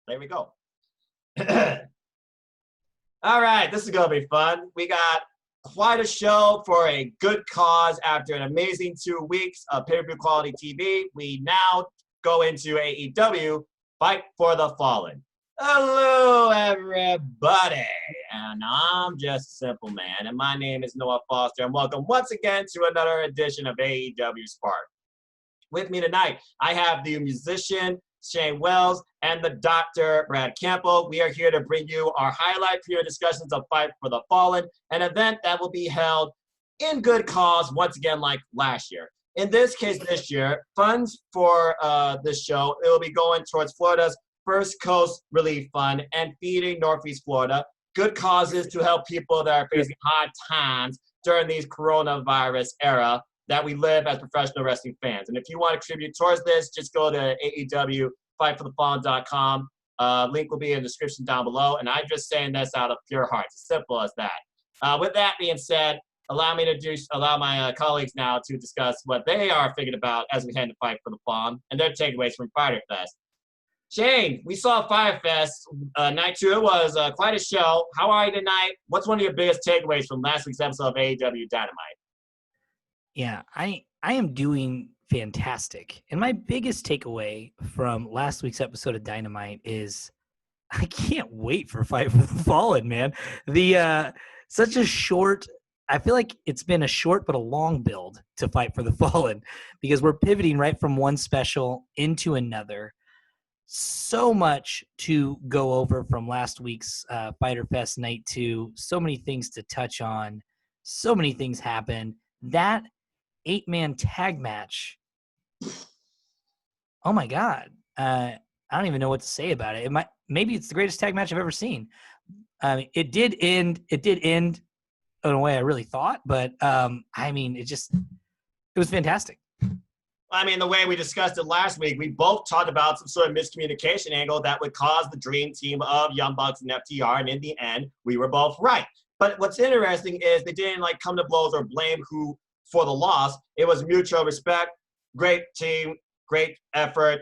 There we go. All right, this is going to be fun. We got quite a show for a good cause after an amazing 2 weeks of pay-per-view quality TV. We now go into AEW, Fight for the Fallen. Hello, everybody. And I'm just a simple man, and my name is Noah Foster, and welcome once again to another edition of AEWSPARK. With me tonight, I have the musician, Shane Wells, and the Dr. Brad Campbell. We are here to bring you our highlight premiere discussions of Fight for the Fallen, an event that will be held in good cause once again like last year. In this case, this year, funds for this show, it will be going towards Florida's First Coast Relief Fund and feeding Northeast Florida. Good causes to help people that are facing hard times during these coronavirus era that we live as professional wrestling fans. And if you want to contribute towards this, just go to AEWFightForTheFallen.com. Link will be in the description down below. And I'm just saying this out of pure heart. It's as simple as that. With that being said, allow my colleagues now to discuss what they are thinking about as we head to Fight for the Fallen and their takeaways from FyterFest. Shane, we saw FyterFest night 2. It was quite a show. How are you tonight? What's one of your biggest takeaways from last week's episode of AEW Dynamite? Yeah, I am doing fantastic. And my biggest takeaway from last week's episode of Dynamite is I can't wait for Fight for the Fallen, man. Such a short, I feel like it's been a short but a long build to Fight for the Fallen because we're pivoting right from one special into another. So much to go over from last week's FyterFest night 2. So many things to touch on. So many things happened. That 8-man tag match. Oh my God. I don't even know what to say about it. Maybe it's the greatest tag match I've ever seen. It did end in a way I really thought, but it was fantastic. I mean, the way we discussed it last week, we both talked about some sort of miscommunication angle that would cause the dream team of Young Bucks and FTR, and in the end, we were both right. But what's interesting is they didn't come to blows or blame who for the loss. It was mutual respect, great team, great effort.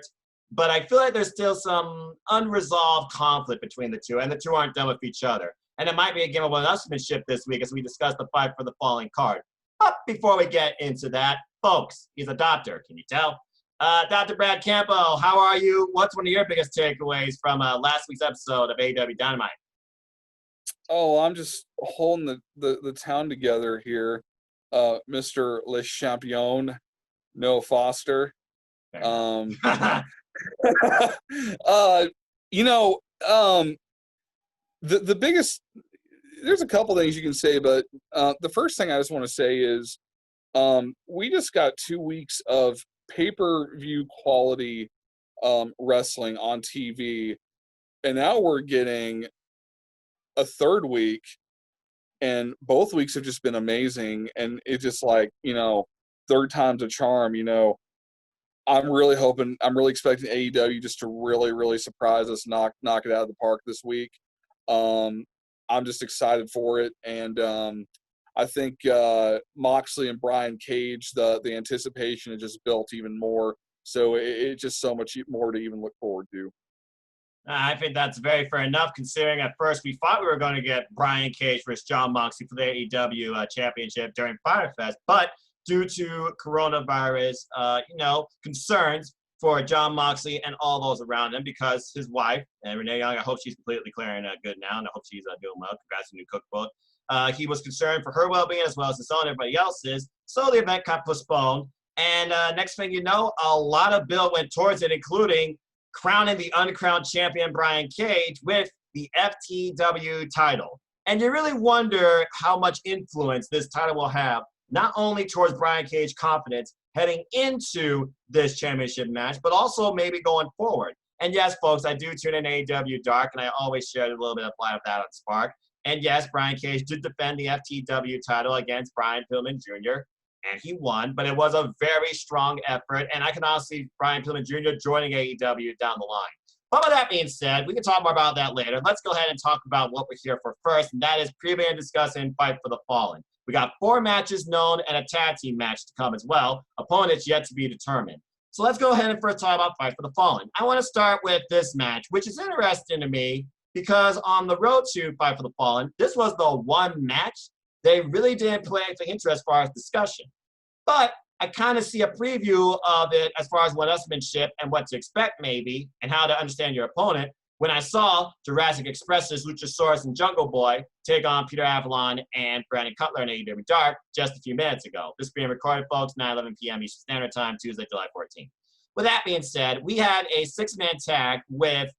But I feel like there's still some unresolved conflict between the two, and the two aren't done with each other. And it might be a game of one-upsmanship this week as we discuss the Fight for the Fallen card. But before we get into that, folks, he's a doctor. Can you tell? Dr. Brad Campbell, how are you? What's one of your biggest takeaways from last week's episode of AEW Dynamite? Oh, I'm just holding the town together here. Mr. Le Champion, Noah Foster. The biggest, there's a couple things you can say, but the first thing I just want to say is we just got 2 weeks of pay-per-view quality wrestling on TV, and now we're getting a third week, and both weeks have just been amazing, and it's just third time's a charm. I'm really expecting AEW just to really, really surprise us, knock it out of the park this week. I'm just excited for it, and I think Moxley and Brian Cage, the anticipation is just built even more, so it's just so much more to even look forward to. I think that's very fair enough, considering at first we thought we were going to get Brian Cage versus Jon Moxley for the AEW championship during FyterFest, but due to coronavirus, concerns for Jon Moxley and all those around him, because his wife, Renee Young, I hope she's completely clear and good now, and I hope she's doing well. Congrats on the new cookbook. He was concerned for her well-being as well as his own, everybody else's, so the event got postponed. And next thing you know, a lot of build went towards it, including crowning the uncrowned champion Brian Cage with the FTW title. And you really wonder how much influence this title will have, not only towards Brian Cage's confidence heading into this championship match, but also maybe going forward. And yes, folks, I do tune in AEWDARK, and I always share a little bit of light of that on Spark. And yes, Brian Cage did defend the FTW title against Brian Pillman Jr., and he won, but it was a very strong effort, and I can honestly see Brian Pillman Jr. joining AEW down the line. But with that being said, we can talk more about that later. Let's go ahead and talk about what we're here for first, and that is previewing and discussing Fight for the Fallen. We got 4 matches known and a tag team match to come as well. Opponents yet to be determined. So let's go ahead and first talk about Fight for the Fallen. I want to start with this match, which is interesting to me because on the road to Fight for the Fallen, this was the one match they really didn't play anything into as far as discussion. But I kind of see a preview of it as far as one-upsmanship and what to expect maybe and how to understand your opponent when I saw Jurassic Express's Luchasaurus and Jungle Boy take on Peter Avalon and Brandon Cutler in AEWDARK just a few minutes ago. This being recorded, folks, 9:11 p.m. Eastern Standard Time, Tuesday, July 14th. With that being said, we had a six-man tag with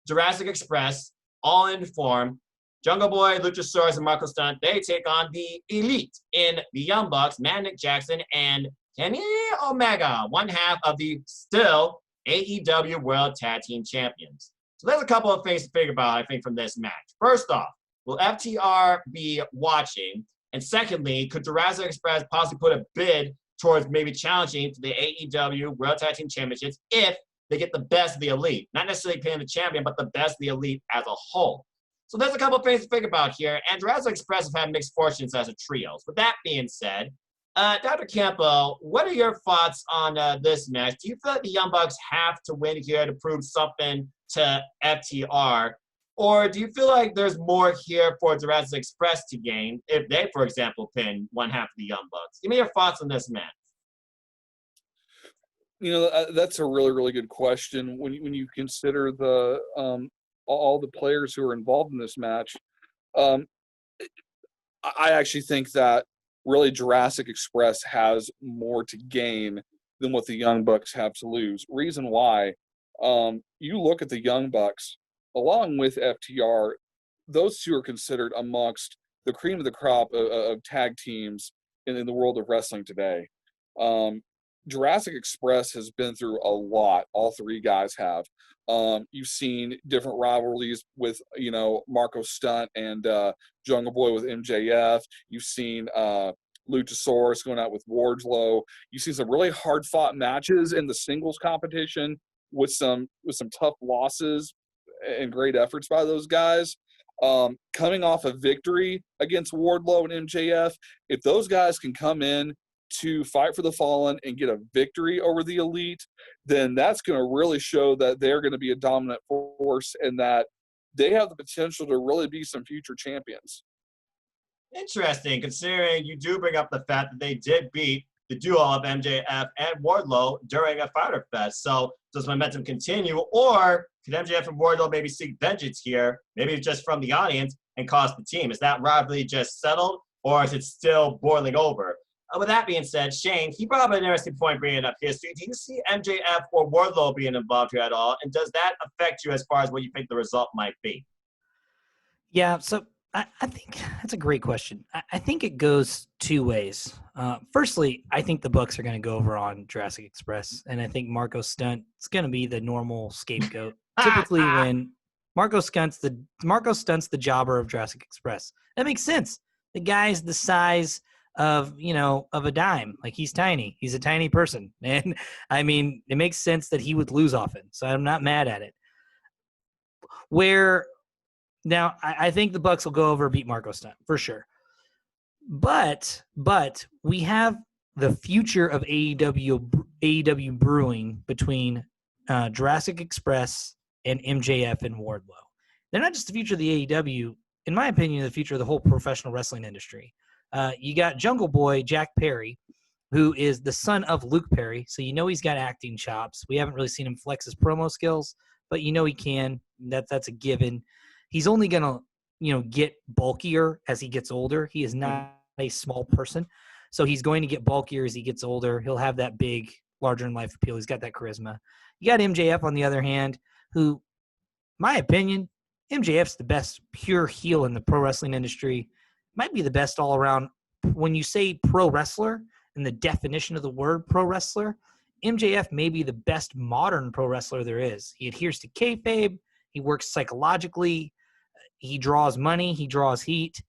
Jurassic Express, all in form. Jungle Boy, Luchasaurus, and Marco Stunt, they take on the Elite in the Young Bucks, Man Nick Jackson, and Kenny Omega, one half of the still AEW World Tag Team Champions. So there's a couple of things to figure out, I think, from this match. First off, will FTR be watching? And secondly, could Jurassic Express possibly put a bid towards maybe challenging for the AEW World Tag Team Championships if they get the best of the Elite? Not necessarily paying the champion, but the best of the Elite as a whole. So there's a couple of things to think about here, and Jurassic Express have had mixed fortunes as a trio. With that being said, Dr. Campbell, what are your thoughts on this match? Do you feel like the Young Bucks have to win here to prove something to FTR? Or do you feel like there's more here for Jurassic Express to gain if they, for example, pin one half of the Young Bucks? Give me your thoughts on this match. That's a really, really good question. When you consider the all the players who are involved in this match, I actually think that really Jurassic Express has more to gain than what the Young Bucks have to lose. Reason why, you look at the Young Bucks, along with FTR, those two are considered amongst the cream of the crop of tag teams in the world of wrestling today. Jurassic Express has been through a lot. All three guys have. You've seen different rivalries with, Marco Stunt and Jungle Boy with MJF. You've seen Luchasaurus going out with Wardlow. You've seen some really hard-fought matches in the singles competition with some tough losses and great efforts by those guys. Coming off a victory against Wardlow and MJF, if those guys can come in to Fight for the Fallen and get a victory over the Elite, then that's going to really show that they're going to be a dominant force and that they have the potential to really be some future champions. Interesting, considering you do bring up the fact that they did beat the duo of MJF and Wardlow during a FyterFest. So does momentum continue, or could MJF and Wardlow maybe seek vengeance here, maybe just from the audience, and cost the team? Is that rivalry just settled, or is it still boiling over? With that being said, Shane, he brought up an interesting point bringing up history. Do you see MJF or Wardlow being involved here at all? And does that affect you as far as what you think the result might be? Yeah, so I think that's a great question. I think it goes two ways. Firstly, I think the Bucks are going to go over on Jurassic Express, and I think Marco Stunt is going to be the normal scapegoat. Typically, when Marco Stunt's the jobber of Jurassic Express, that makes sense. The guy's the size of a dime. Like, he's tiny. He's a tiny person. And I mean, it makes sense that he would lose often. So I'm not mad at it. Now I think the Bucks will go over and beat Marco Stunt for sure. But we have the future of AEW brewing between Jurassic Express and MJF and Wardlow. They're not just the future of the AEW, in my opinion, the future of the whole professional wrestling industry. You got Jungle Boy, Jack Perry, who is the son of Luke Perry. So he's got acting chops. We haven't really seen him flex his promo skills, but he can. That's a given. He's only going to, get bulkier as he gets older. He is not a small person. So he's going to get bulkier as he gets older. He'll have that big, larger-than-life appeal. He's got that charisma. You got MJF, on the other hand, who, my opinion, MJF's the best pure heel in the pro wrestling industry. Might be the best all around. When you say pro wrestler and the definition of the word pro wrestler, MJF may be the best modern pro wrestler there is. He adheres to kayfabe. He works psychologically. He draws money. He draws heat.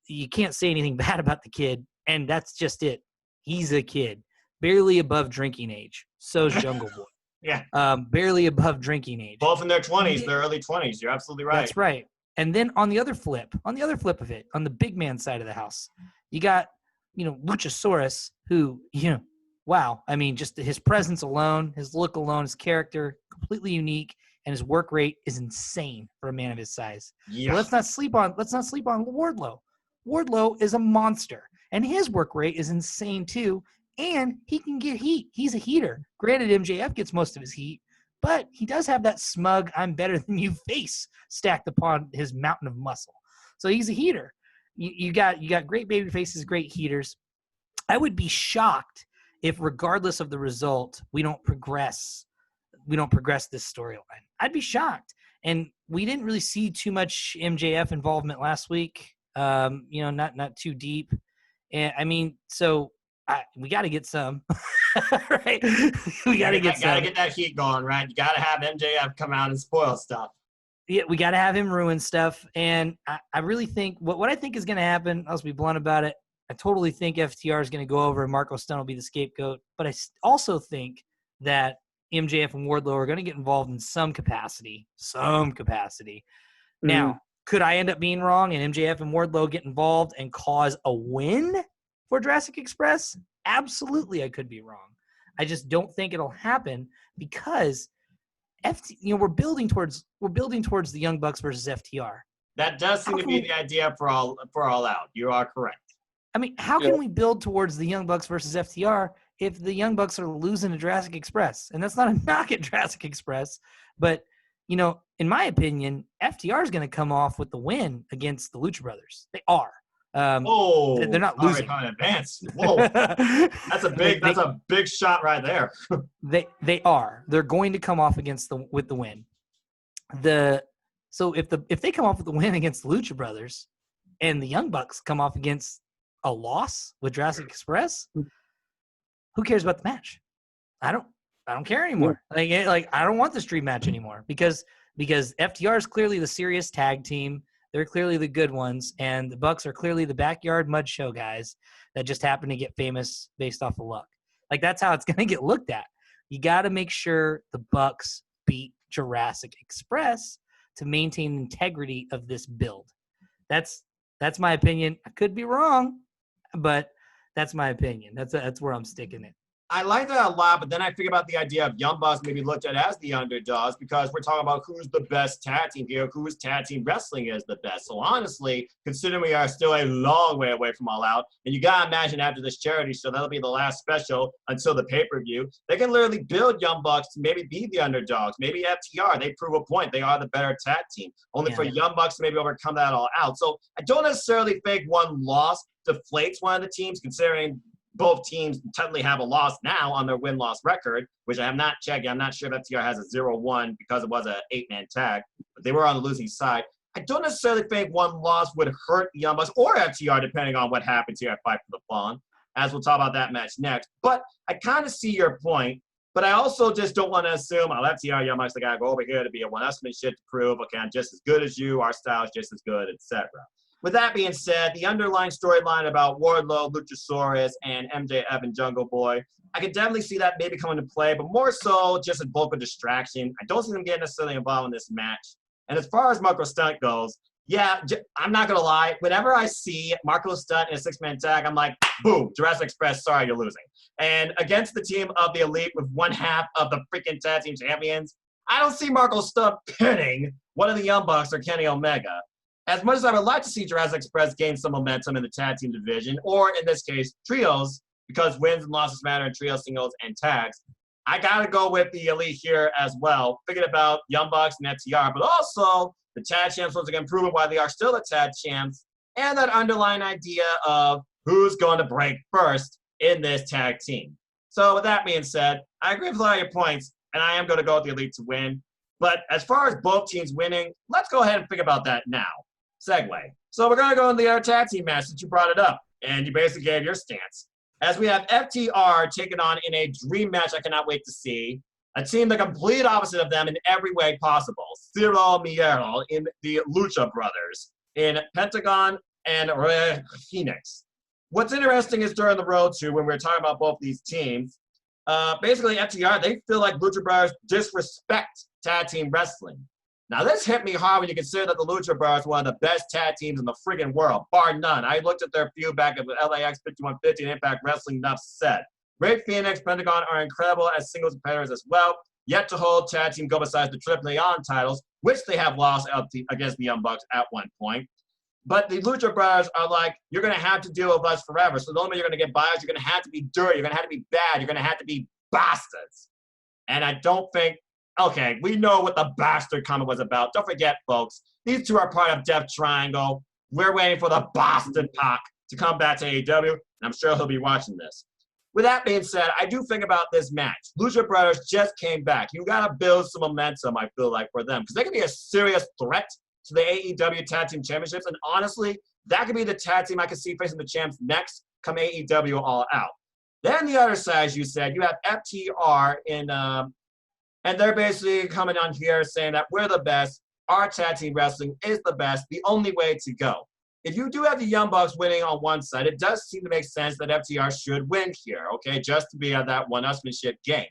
You can't say anything bad about the kid, and that's just it. He's a kid, barely above drinking age. So's Jungle Boy. Yeah. Barely above drinking age. Both in their 20s, their early 20s. You're absolutely right. That's right. And then on the other flip of it, on the big man side of the house, you got, Luchasaurus, who, wow. I mean, just his presence alone, his look alone, his character, completely unique, and his work rate is insane for a man of his size. Yeah. But let's not sleep on Wardlow. Wardlow is a monster, and his work rate is insane too. And he can get heat. He's a heater. Granted, MJF gets most of his heat, but he does have that smug "I'm better than you" face stacked upon his mountain of muscle. So he's a heater. You got great baby faces, great heaters. I would be shocked if, regardless of the result, we don't progress this storyline. I'd be shocked. And we didn't really see too much MJF involvement last week. Not too deep. And I mean, so we got to get some, right? We got to get some. Got to get that heat going, right? You got to have MJF come out and spoil stuff. Yeah, we got to have him ruin stuff. And I really think what I think is going to happen, I'll just be blunt about it. I totally think FTR is going to go over and Marco Stunt will be the scapegoat. But I also think that MJF and Wardlow are going to get involved in some capacity. Now, could I end up being wrong and MJF and Wardlow get involved and cause a win for Jurassic Express? Absolutely, I could be wrong. I just don't think it'll happen because we're building towards the Young Bucks versus FTR. That does seem to be the idea for all out. You are correct. I mean, how can we build towards the Young Bucks versus FTR if the Young Bucks are losing to Jurassic Express? And that's not a knock at Jurassic Express, but in my opinion, FTR is going to come off with the win against the Lucha Brothers. They are. They're not losing. On advance. Whoa, that's a big shot right there. They are. They're going to come off with the win. So if they come off with the win against the Lucha Brothers, and the Young Bucks come off against a loss with Jurassic Express, who cares about the match? I don't care anymore. Like I don't want this dream match anymore because FTR is clearly the serious tag team. They're clearly the good ones, and the Bucks are clearly the backyard mud show guys that just happen to get famous based off of luck. Like that's how it's going to get looked at. You got to make sure the Bucks beat Jurassic Express to maintain the integrity of this build. That's my opinion. I could be wrong, but that's my opinion. That's where I'm sticking it. I like that a lot, but then I think about the idea of Young Bucks maybe looked at as the underdogs because we're talking about who's the best tag team here, whose tag team wrestling is the best. So honestly, considering we are still a long way away from All Out, and you got to imagine after this charity show, that'll be the last special until the pay-per-view, they can literally build Young Bucks to maybe be the underdogs. Maybe FTR, they prove a point. They are the better tag team. Only for Young Bucks to maybe overcome that All Out. So I don't necessarily think one loss deflates one of the teams, considering both teams technically have a loss now on their win-loss record, which I have not checked. I'm not sure if FTR has a 0-1 because it was an 8-man tag, but they were on the losing side. I don't necessarily think one loss would hurt the Young Bucks or FTR, depending on what happens here at Fight for the Fallen, as we'll talk about that match next. But I kind of see your point, but I also just don't want to assume, FTR, Young Bucks, they got to go over here to be a one-upsmanship to prove, okay, I'm just as good as you, our style is just as good, etc. With that being said, the underlying storyline about Wardlow, Luchasaurus, and MJF and Jungle Boy, I can definitely see that maybe coming to play, but more so just a bulk of distraction. I don't see them getting necessarily involved in this match. And as far as Marco Stunt goes, I'm not going to lie. Whenever I see Marco Stunt in a six-man tag, I'm like, boom, Jurassic Express, sorry, you're losing. And against the team of the Elite with one half of the freaking tag team champions, I don't see Marco Stunt pinning one of the Young Bucks or Kenny Omega. As much as I would like to see Jurassic Express gain some momentum in the tag team division, or in this case, trios, because wins and losses matter in trio, singles, and tags, I got to go with the Elite here as well. Thinking about Young Bucks and FTR, but also the tag champs once again proving why they are still the tag champs, and that underlying idea of who's going to break first in this tag team. So with that being said, I agree with a lot of your points, and I am going to go with the Elite to win. But as far as both teams winning, let's go ahead and think about that now. Segue. So we're going to go in the other tag team match since you brought it up, and you basically gave your stance. As we have FTR taking on in a dream match I cannot wait to see, a team the complete opposite of them in every way possible. Ciro Mieral in the Lucha Brothers, in Pentagon and Phoenix. What's interesting is during the road to when we were talking about both these teams, basically FTR, they feel like Lucha Brothers disrespect tag team wrestling. Now, this hit me hard when you consider that the Lucha Brothers are one of the best tag teams in the friggin' world, bar none. I looked at their feud back at LAX 5150 and Impact Wrestling, enough said. Ray Phoenix, Pentagon are incredible as singles competitors as well. Yet to hold tag team go besides the Triple A titles, which they have lost against the Young Bucks at one point. But the Lucha Brothers are like, you're going to have to deal with us forever. So the only way you're going to get by is you're going to have to be dirty. You're going to have to be bad. You're going to have to be bastards. And I don't think, okay, we know what the bastard comment was about. Don't forget, folks, these two are part of Death Triangle. We're waiting for the bastard Pac to come back to AEW, and I'm sure he'll be watching this. With that being said, I do think about this match. Lucha Brothers just came back. You got to build some momentum, I feel like, for them, because they can be a serious threat to the AEW Tag Team Championships. And honestly, that could be the tag team I could see facing the champs next come AEW All Out. Then the other side, as you said, you have FTR and they're basically coming on here saying that we're the best. Our tag team wrestling is the best, the only way to go. If you do have the Young Bucks winning on one side, it does seem to make sense that FTR should win here, okay, just to be at that one-upsmanship game.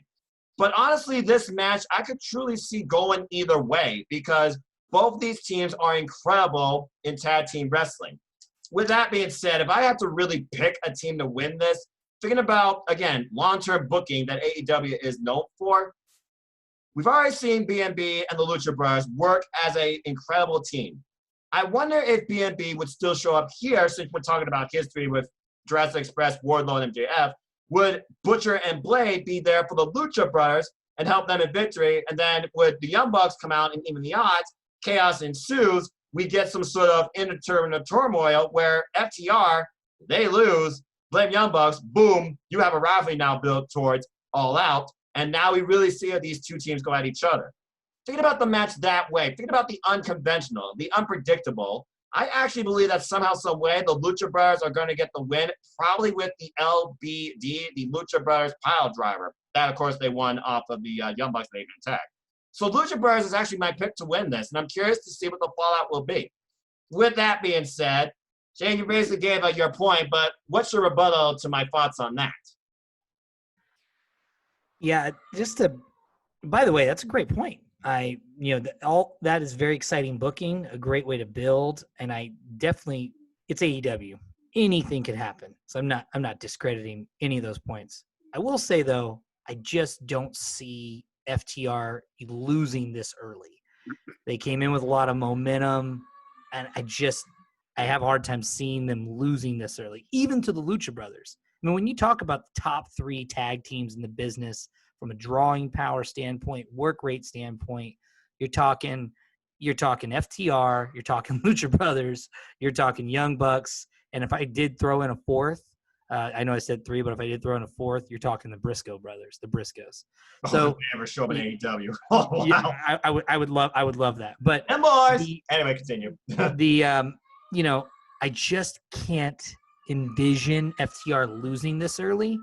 But honestly, this match, I could truly see going either way because both these teams are incredible in tag team wrestling. With that being said, if I had to really pick a team to win this, thinking about, again, long-term booking that AEW is known for, we've already seen B&B and the Lucha Brothers work as an incredible team. I wonder if B&B would still show up here since we're talking about history with Jurassic Express, Wardlow, and MJF. Would Butcher and Blade be there for the Lucha Brothers and help them in victory? And then would the Young Bucks come out and even the odds? Chaos ensues. We get some sort of internal turmoil where FTR, they lose, blame Young Bucks, boom, you have a rivalry now built towards All Out. And now we really see how these two teams go at each other. Thinking about the match that way, thinking about the unconventional, the unpredictable, I actually believe that somehow, some way, the Lucha Brothers are going to get the win, probably with the LBD, the Lucha Brothers pile driver. That, of course, they won off of the Young Bucks that they've been tagged. So Lucha Brothers is actually my pick to win this, and I'm curious to see what the fallout will be. With that being said, Shane, you basically gave out your point, but what's your rebuttal to my thoughts on that? Yeah, by the way, that's a great point. All that is very exciting booking, a great way to build, and it's AEW. Anything could happen. So I'm not discrediting any of those points. I will say though, I just don't see FTR losing this early. They came in with a lot of momentum, and I have a hard time seeing them losing this early, even to the Lucha Brothers. I mean, when you talk about the top three tag teams in the business from a drawing power standpoint, work rate standpoint, you're talking FTR, you're talking Lucha Brothers, you're talking Young Bucks, and if I did throw in a fourth, I know I said three, but if I did throw in a fourth, you're talking the Briscoe brothers, the Briscoes. So they never show up in AEW. Oh, wow. Yeah, I would love that. But and boys, anyway, continue. I just can't envision FTR losing this early.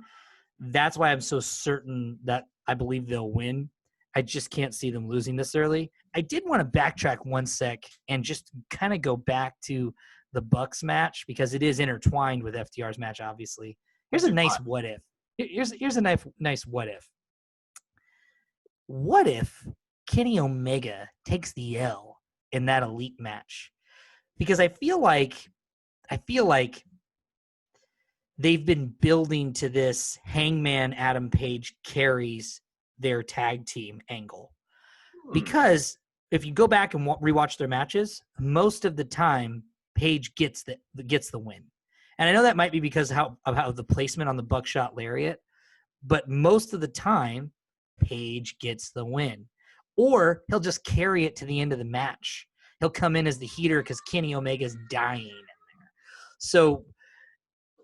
That's why I'm so certain that I believe they'll win. I just can't see them losing this early. I did want to backtrack one sec and just kind of go back to the Bucks match because it is intertwined with FTR's match, obviously. Here's a nice what if. Here's a nice what if. What if Kenny Omega takes the L in that elite match? Because I feel like they've been building to this Hangman Adam Page carries their tag team angle. Because if you go back and rewatch their matches, most of the time Page gets the win. And I know that might be because of how the placement on the buckshot lariat, but most of the time Page gets the win. Or he'll just carry it to the end of the match. He'll come in as the heater because Kenny Omega's dying in there. So,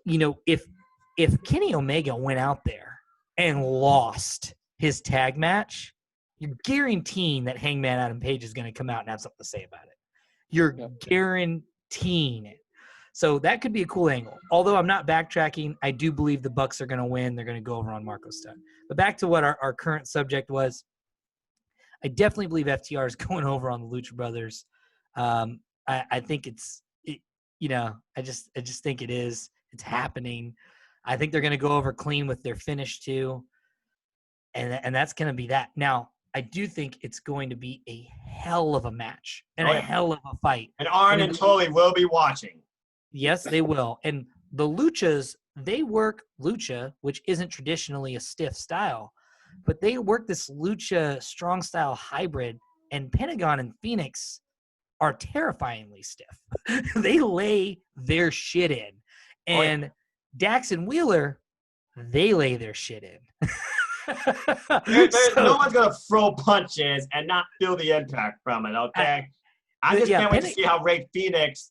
if Kenny Omega went out there and lost his tag match, you're guaranteeing that Hangman Adam Page is going to come out and have something to say about it. You're guaranteeing it. So that could be a cool angle. Although I'm not backtracking, I do believe the Bucks are going to win. They're going to go over on Marco Stunt. But back to what our current subject was, I definitely believe FTR is going over on the Lucha Brothers. I think I just think it is. It's happening. I think they're going to go over clean with their finish too. And that's going to be that. Now, I do think it's going to be a hell of a match and a hell of a fight. And Arn and Tully will be watching. Yes, they will. And the Luchas, they work lucha, which isn't traditionally a stiff style, but they work this lucha strong style hybrid, and Pentagon and Phoenix are terrifyingly stiff. They lay their shit in. And Dax and Wheeler, they lay their shit in. No one's going to throw punches and not feel the impact from it, okay? I just can't wait to see how Ray Phoenix,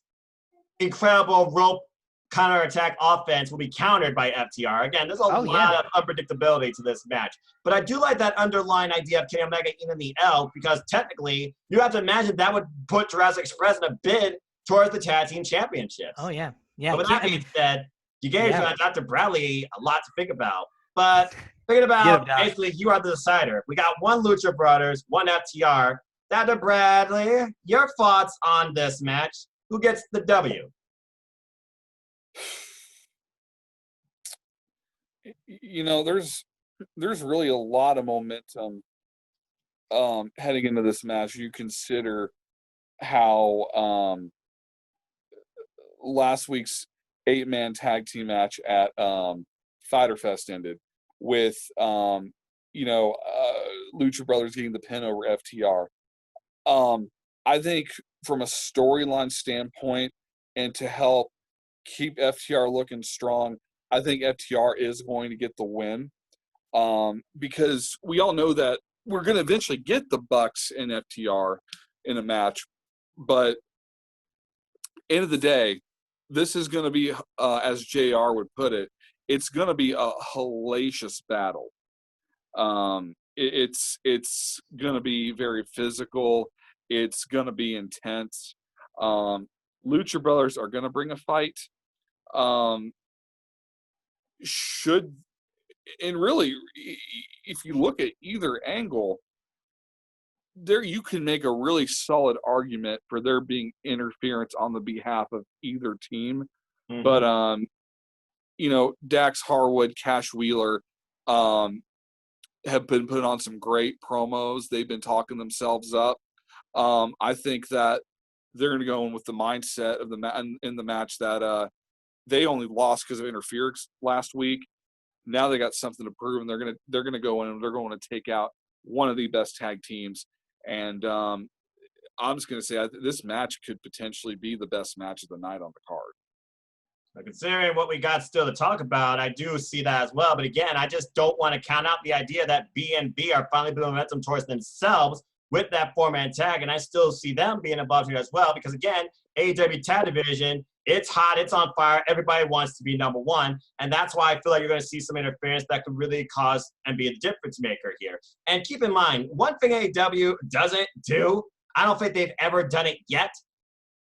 incredible rope counterattack offense, will be countered by FTR. Again, there's a lot of unpredictability to this match. But I do like that underlying idea of Kenny Omega in the L, because technically, you have to imagine that would put Jurassic Express in a bid towards the tag team championships. Oh, yeah. Yeah. But with that being said, you gave Dr. Bradley a lot to think about. But thinking about, basically, you are the decider. We got one Lucha Brothers, one FTR. Dr. Bradley, your thoughts on this match? Who gets the W? You know, there's really a lot of momentum heading into this match. You consider how last week's 8-man tag team match at FyterFest ended with Lucha Brothers getting the pin over FTR. I think from a storyline standpoint, and to help keep FTR looking strong, I think FTR is going to get the win, because we all know that we're going to eventually get the Bucks and FTR in a match. But end of the day, this is going to be, as JR would put it, it's going to be a hellacious battle. It's going to be very physical. It's going to be intense. Lucha Brothers are going to bring a fight. Really, if you look at either angle, there you can make a really solid argument for there being interference on the behalf of either team. Mm-hmm. But Dax Harwood, Cash Wheeler have been putting on some great promos. They've been talking themselves up. I think that they're going to go in with the mindset of in the match that they only lost because of interference last week. Now they got something to prove, and they're gonna go in and they're going to take out one of the best tag teams. And I'm just going to say this match could potentially be the best match of the night on the card. Considering what we got still to talk about, I do see that as well. But again, I just don't want to count out the idea that B&B are finally building momentum towards themselves with that 4-man tag. And I still see them being involved here as well. Because again, AEW Tag Division, it's hot, it's on fire. Everybody wants to be number one. And that's why I feel like you're going to see some interference that could really cause and be a difference maker here. And keep in mind, one thing AEW doesn't do, I don't think they've ever done it yet,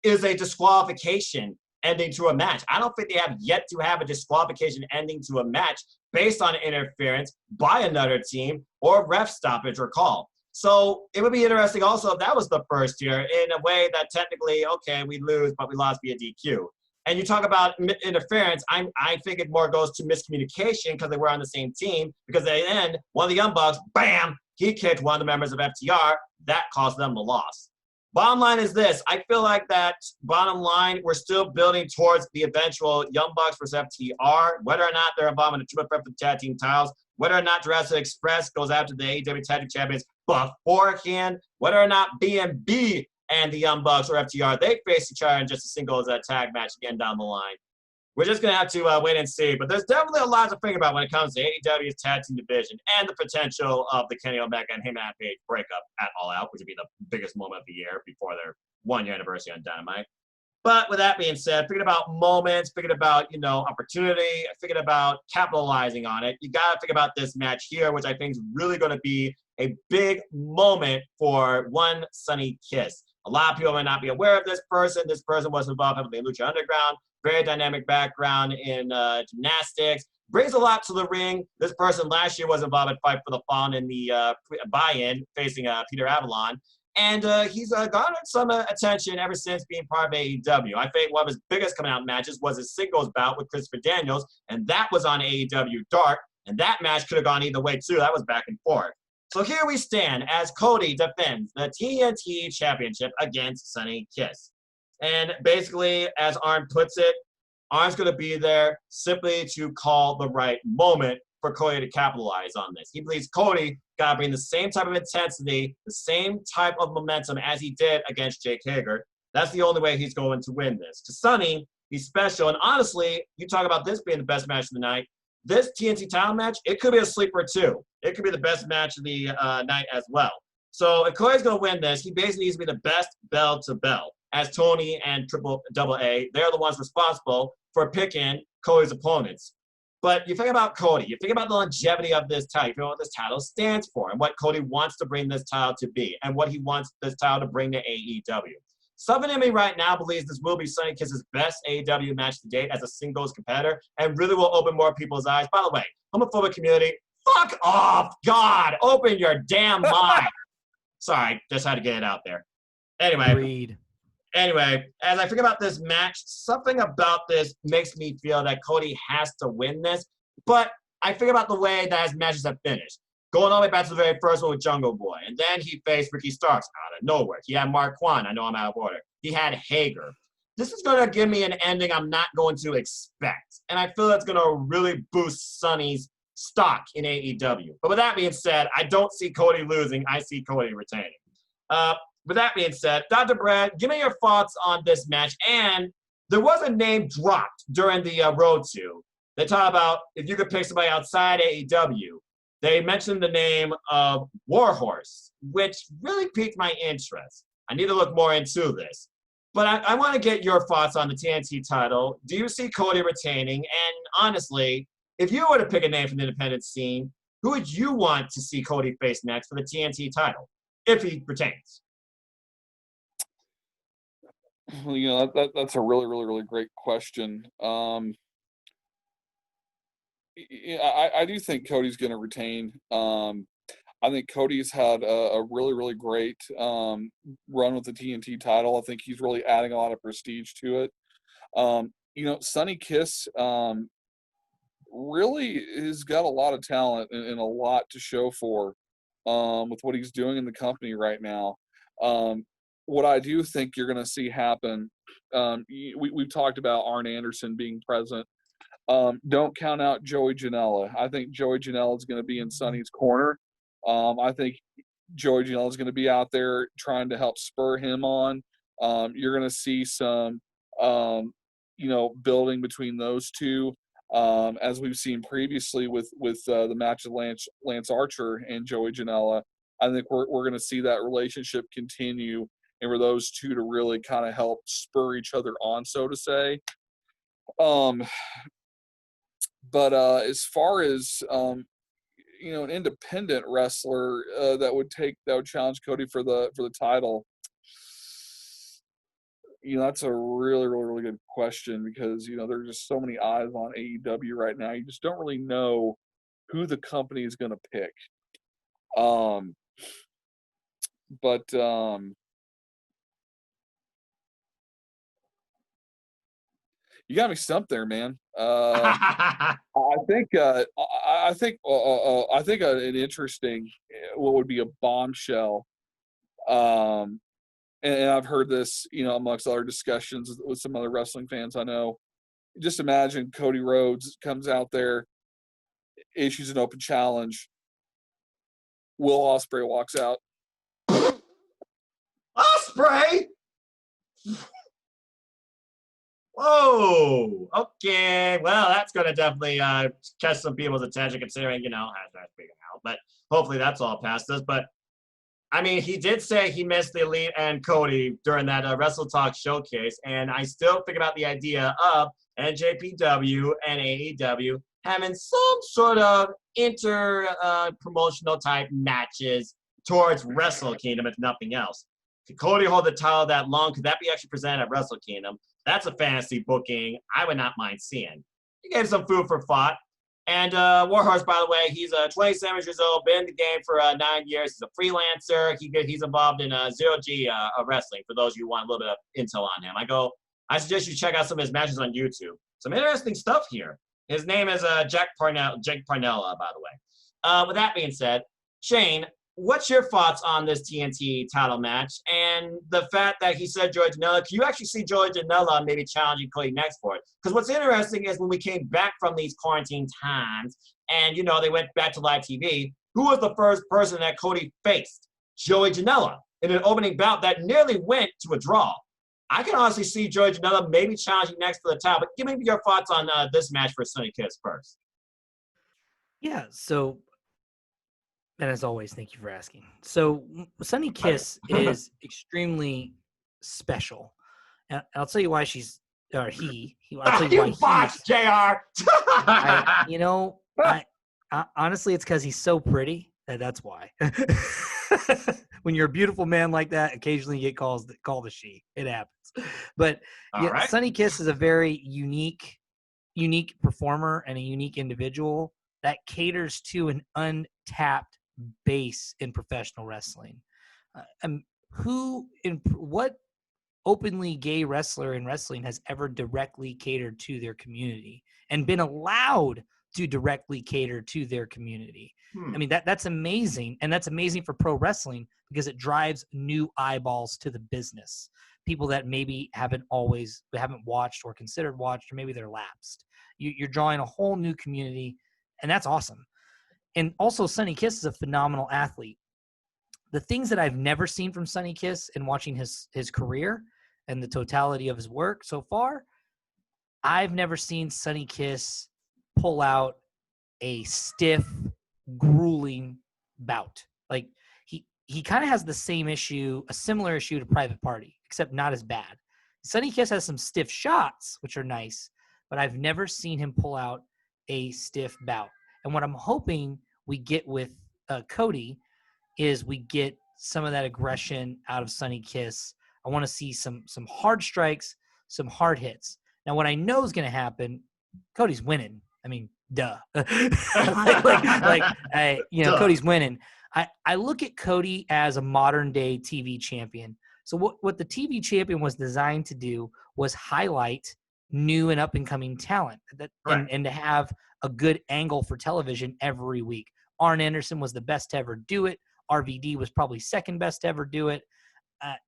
is a disqualification ending to a match. I don't think they have yet to have a disqualification ending to a match based on interference by another team or ref stoppage or call. So it would be interesting also if that was the first here, in a way that technically, okay, we lose, but we lost via DQ. And you talk about interference, I think it more goes to miscommunication because they were on the same team, because at the end, one of the Young Bucks, bam, he kicked one of the members of FTR. That cost them the loss. Bottom line is this. I feel like that bottom line, we're still building towards the eventual Young Bucks versus FTR, whether or not they're involved in a triple threat for the tag team titles, whether or not Jurassic Express goes after the AEW Tag Team Champions beforehand, whether or not B&B and the Young Bucks or FTR, they face each other in just a singles tag match again down the line. We're just going to have to wait and see. But there's definitely a lot to think about when it comes to AEW's tag team division and the potential of the Kenny Omega and Heyman Page breakup at All Out, which would be the biggest moment of the year before their 1-year anniversary on Dynamite. But with that being said, thinking about moments, thinking about, opportunity, thinking about capitalizing on it, you got to think about this match here, which I think is really going to be a big moment for one Sonny Kiss. A lot of people might not be aware of this person. This person was involved in Lucha Underground, very dynamic background in gymnastics, brings a lot to the ring. This person last year was involved in Fight for the Fallen in the buy-in, facing Peter Avalon. And he's garnered some attention ever since being part of AEW. I think one of his biggest coming out matches was his singles bout with Christopher Daniels, and that was on AEWDARK. And that match could have gone either way, too. That was back and forth. So here we stand as Cody defends the TNT Championship against Sonny Kiss. And basically, as Arn puts it, aren't going to be there simply to call the right moment for Cody to capitalize on this. He believes Cody got to bring the same type of intensity, the same type of momentum as he did against Jake Hager. That's the only way he's going to win this. To Sonny, he's special. And honestly, you talk about this being the best match of the night. This TNT title match, it could be a sleeper too. It could be the best match of the night as well. So if Cody's going to win this, he basically needs to be the best bell to bell. As Tony and Double A, they're the ones responsible for picking Cody's opponents. But you think about Cody, you think about the longevity of this title, you know what this title stands for and what Cody wants to bring this title to be and what he wants this title to bring to AEW. Something in me right now believes this will be Sonny Kiss's best AEW match to date as a singles competitor and really will open more people's eyes. By the way, homophobic community, fuck off. God, open your damn mind. Sorry, just had to get it out there. Anyway, as I think about this match, something about this makes me feel that Cody has to win this. But I think about the way that his matches have finished. Going all the way back to the very first one with Jungle Boy. And then he faced Ricky Starks out of nowhere. He had Mark Quan. I know I'm out of order. He had Hager. This is going to give me an ending I'm not going to expect. And I feel it's going to really boost Sonny's stock in AEW. But with that being said, I don't see Cody losing. I see Cody retaining. With that being said, Dr. Brad, give me your thoughts on this match. And there was a name dropped during the Road to. They talk about if you could pick somebody outside AEW. They mentioned the name of Warhorse, which really piqued my interest. I need to look more into this. But I want to get your thoughts on the TNT title. Do you see Cody retaining? And honestly, if you were to pick a name from the independent scene, who would you want to see Cody face next for the TNT title, if he retains? Well, you know, that's a really, really, really great question. I do think Cody's going to retain. I think Cody's had a really, really great run with the TNT title. I think he's really adding a lot of prestige to it. You know, Sonny Kiss really has got a lot of talent and a lot to show for with what he's doing in the company right now. What I do think you're going to see happen, we've talked about Arn Anderson being present. Don't count out Joey Janela. I think Joey Janela is going to be in Sonny's corner. I think Joey Janela is going to be out there trying to help spur him on. You're going to see some, you know, building between those two, as we've seen previously with the match of Lance Archer and Joey Janela. I think we're going to see that relationship continue, and for those two to really kind of help spur each other on, so to say. But as far as you know, an independent wrestler that would challenge Cody for the title, you know, that's a really, really, really good question because, you know, there's just so many eyes on AEW right now. You just don't really know who the company is going to pick. You got me stumped there, man. I think an interesting, what would be a bombshell, and I've heard this, you know, amongst other discussions with some other wrestling fans I know. Just imagine Cody Rhodes comes out there, issues an open challenge. Will Ospreay walks out. Ospreay? Whoa. Okay. Well, that's going to definitely catch some people's attention considering, you know, how that's figured out. But hopefully that's all past us. But, I mean, he did say he missed the Elite and Cody during that Wrestle Talk showcase. And I still think about the idea of NJPW and AEW having some sort of promotional type matches towards Wrestle Kingdom, if nothing else. Could Cody hold the title that long? Could that be actually presented at Wrestle Kingdom? That's a fantasy booking I would not mind seeing. He gave some food for thought. And Warhorse, by the way, he's 27 years old, been in the game for 9 years. He's a freelancer. He's involved in Zero-G wrestling, for those of you who want a little bit of intel on him. I suggest you check out some of his matches on YouTube. Some interesting stuff here. His name is Jake Parnell, by the way. With that being said, Shane, what's your thoughts on this TNT title match and the fact that he said Joey Janela? Can you actually see Joey Janela maybe challenging Cody next for it? Because what's interesting is when we came back from these quarantine times and, they went back to live TV, who was the first person that Cody faced? Joey Janela in an opening bout that nearly went to a draw. I can honestly see Joey Janela maybe challenging next for the title, but give me your thoughts on this match for Sonny Kiss first. Yeah, so, and as always, thank you for asking. So, Sonny Kiss is extremely special. And I'll tell you why she's, or he I'll tell you why box, JR! Honestly, it's because he's so pretty. That's why. When you're a beautiful man like that, occasionally you get called a she. It happens. But Right. Sonny Kiss is a very unique performer and a unique individual that caters to an untapped base in professional wrestling. What openly gay wrestler in wrestling has ever directly catered to their community and been allowed to directly cater to their community? I mean, that's amazing. And that's amazing for pro wrestling because it drives new eyeballs to the business. People that maybe haven't watched or considered watched, or maybe they're lapsed. You're drawing a whole new community, and that's awesome. And also, Sonny Kiss is a phenomenal athlete. The things that I've never seen from Sonny Kiss in watching his career and the totality of his work so far, I've never seen Sonny Kiss pull out a stiff, grueling bout. Like he kind of has the same issue, a similar issue to Private Party, except not as bad. Sonny Kiss has some stiff shots, which are nice, but I've never seen him pull out a stiff bout. And what I'm hoping we get with Cody is we get some of that aggression out of Sonny Kiss. I want to see some hard strikes, some hard hits. Now, what I know is going to happen, Cody's winning. I mean, duh. Cody's winning. I look at Cody as a modern day TV champion. So what the TV champion was designed to do was highlight new and up and coming talent and to have a good angle for television every week. Arn Anderson was the best to ever do it. RVD was probably second best to ever do it.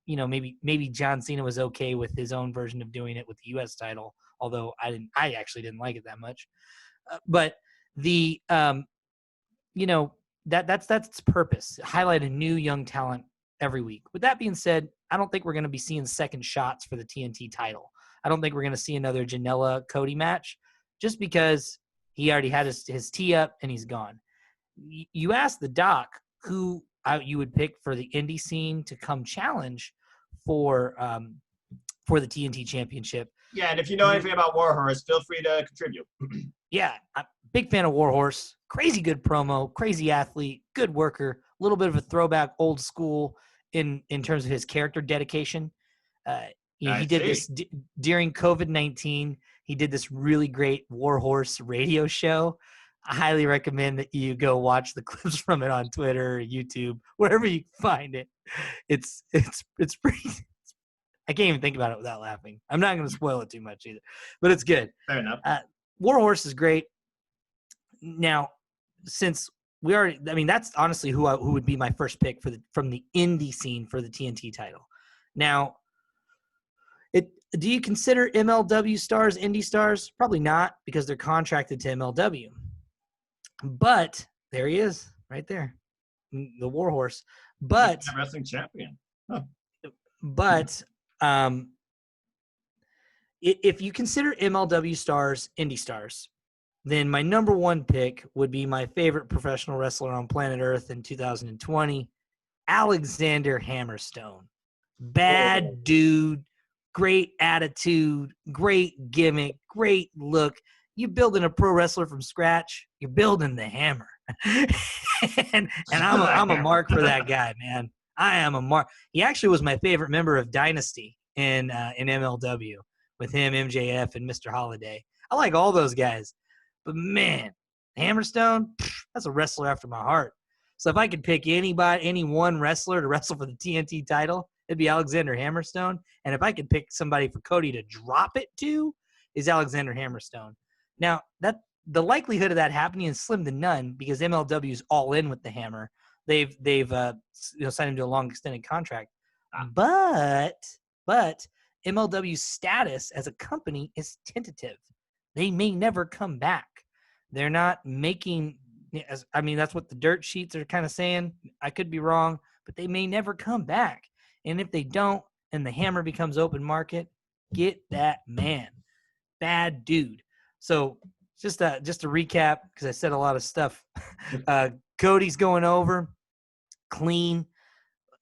Maybe John Cena was okay with his own version of doing it with the U.S. title, although I actually didn't like it that much. But the that's its purpose. Highlight a new young talent every week. With that being said, I don't think we're going to be seeing second shots for the TNT title. I don't think we're going to see another Janela Cody match just because he already had his tee up and he's gone. You asked the doc who you would pick for the indie scene to come challenge for the TNT championship. Yeah, and if you know anything about Warhorse, feel free to contribute. Yeah, I'm a big fan of Warhorse. Crazy good promo, crazy athlete, good worker, a little bit of a throwback old school in terms of his character dedication. He did this during COVID-19. He did this really great Warhorse radio show. I highly recommend that you go watch the clips from it on Twitter, YouTube, wherever you find it. It's pretty. I can't even think about it without laughing. I'm not going to spoil it too much either, but it's good. Fair enough. Warhorse is great. Now, since we already, I mean, that's honestly who would be my first pick from the indie scene for the TNT title. Now, do you consider MLW stars indie stars? Probably not, because they're contracted to MLW. But there he is, right there, the Warhorse. But wrestling champion. Huh. But if you consider MLW stars indie stars, then my number one pick would be my favorite professional wrestler on planet Earth in 2020, Alexander Hammerstone. Bad dude, great attitude, great gimmick, great look. You building a pro wrestler from scratch, you're building the Hammer. and I'm a mark for that guy, man. I am a mark. He actually was my favorite member of Dynasty in MLW with him, MJF, and Mr. Holiday. I like all those guys. But, man, Hammerstone, that's a wrestler after my heart. So if I could pick any one wrestler to wrestle for the TNT title, it'd be Alexander Hammerstone. And if I could pick somebody for Cody to drop it to, is Alexander Hammerstone. Now, the likelihood of that happening is slim to none because MLW is all in with the Hammer. They've signed him to a long extended contract. Ah. But MLW's status as a company is tentative. They may never come back. They're not making. That's what the dirt sheets are kind of saying. I could be wrong, but they may never come back. And if they don't, and the hammer becomes open market, get that man. Bad dude. So just to recap, because I said a lot of stuff. Cody's going over clean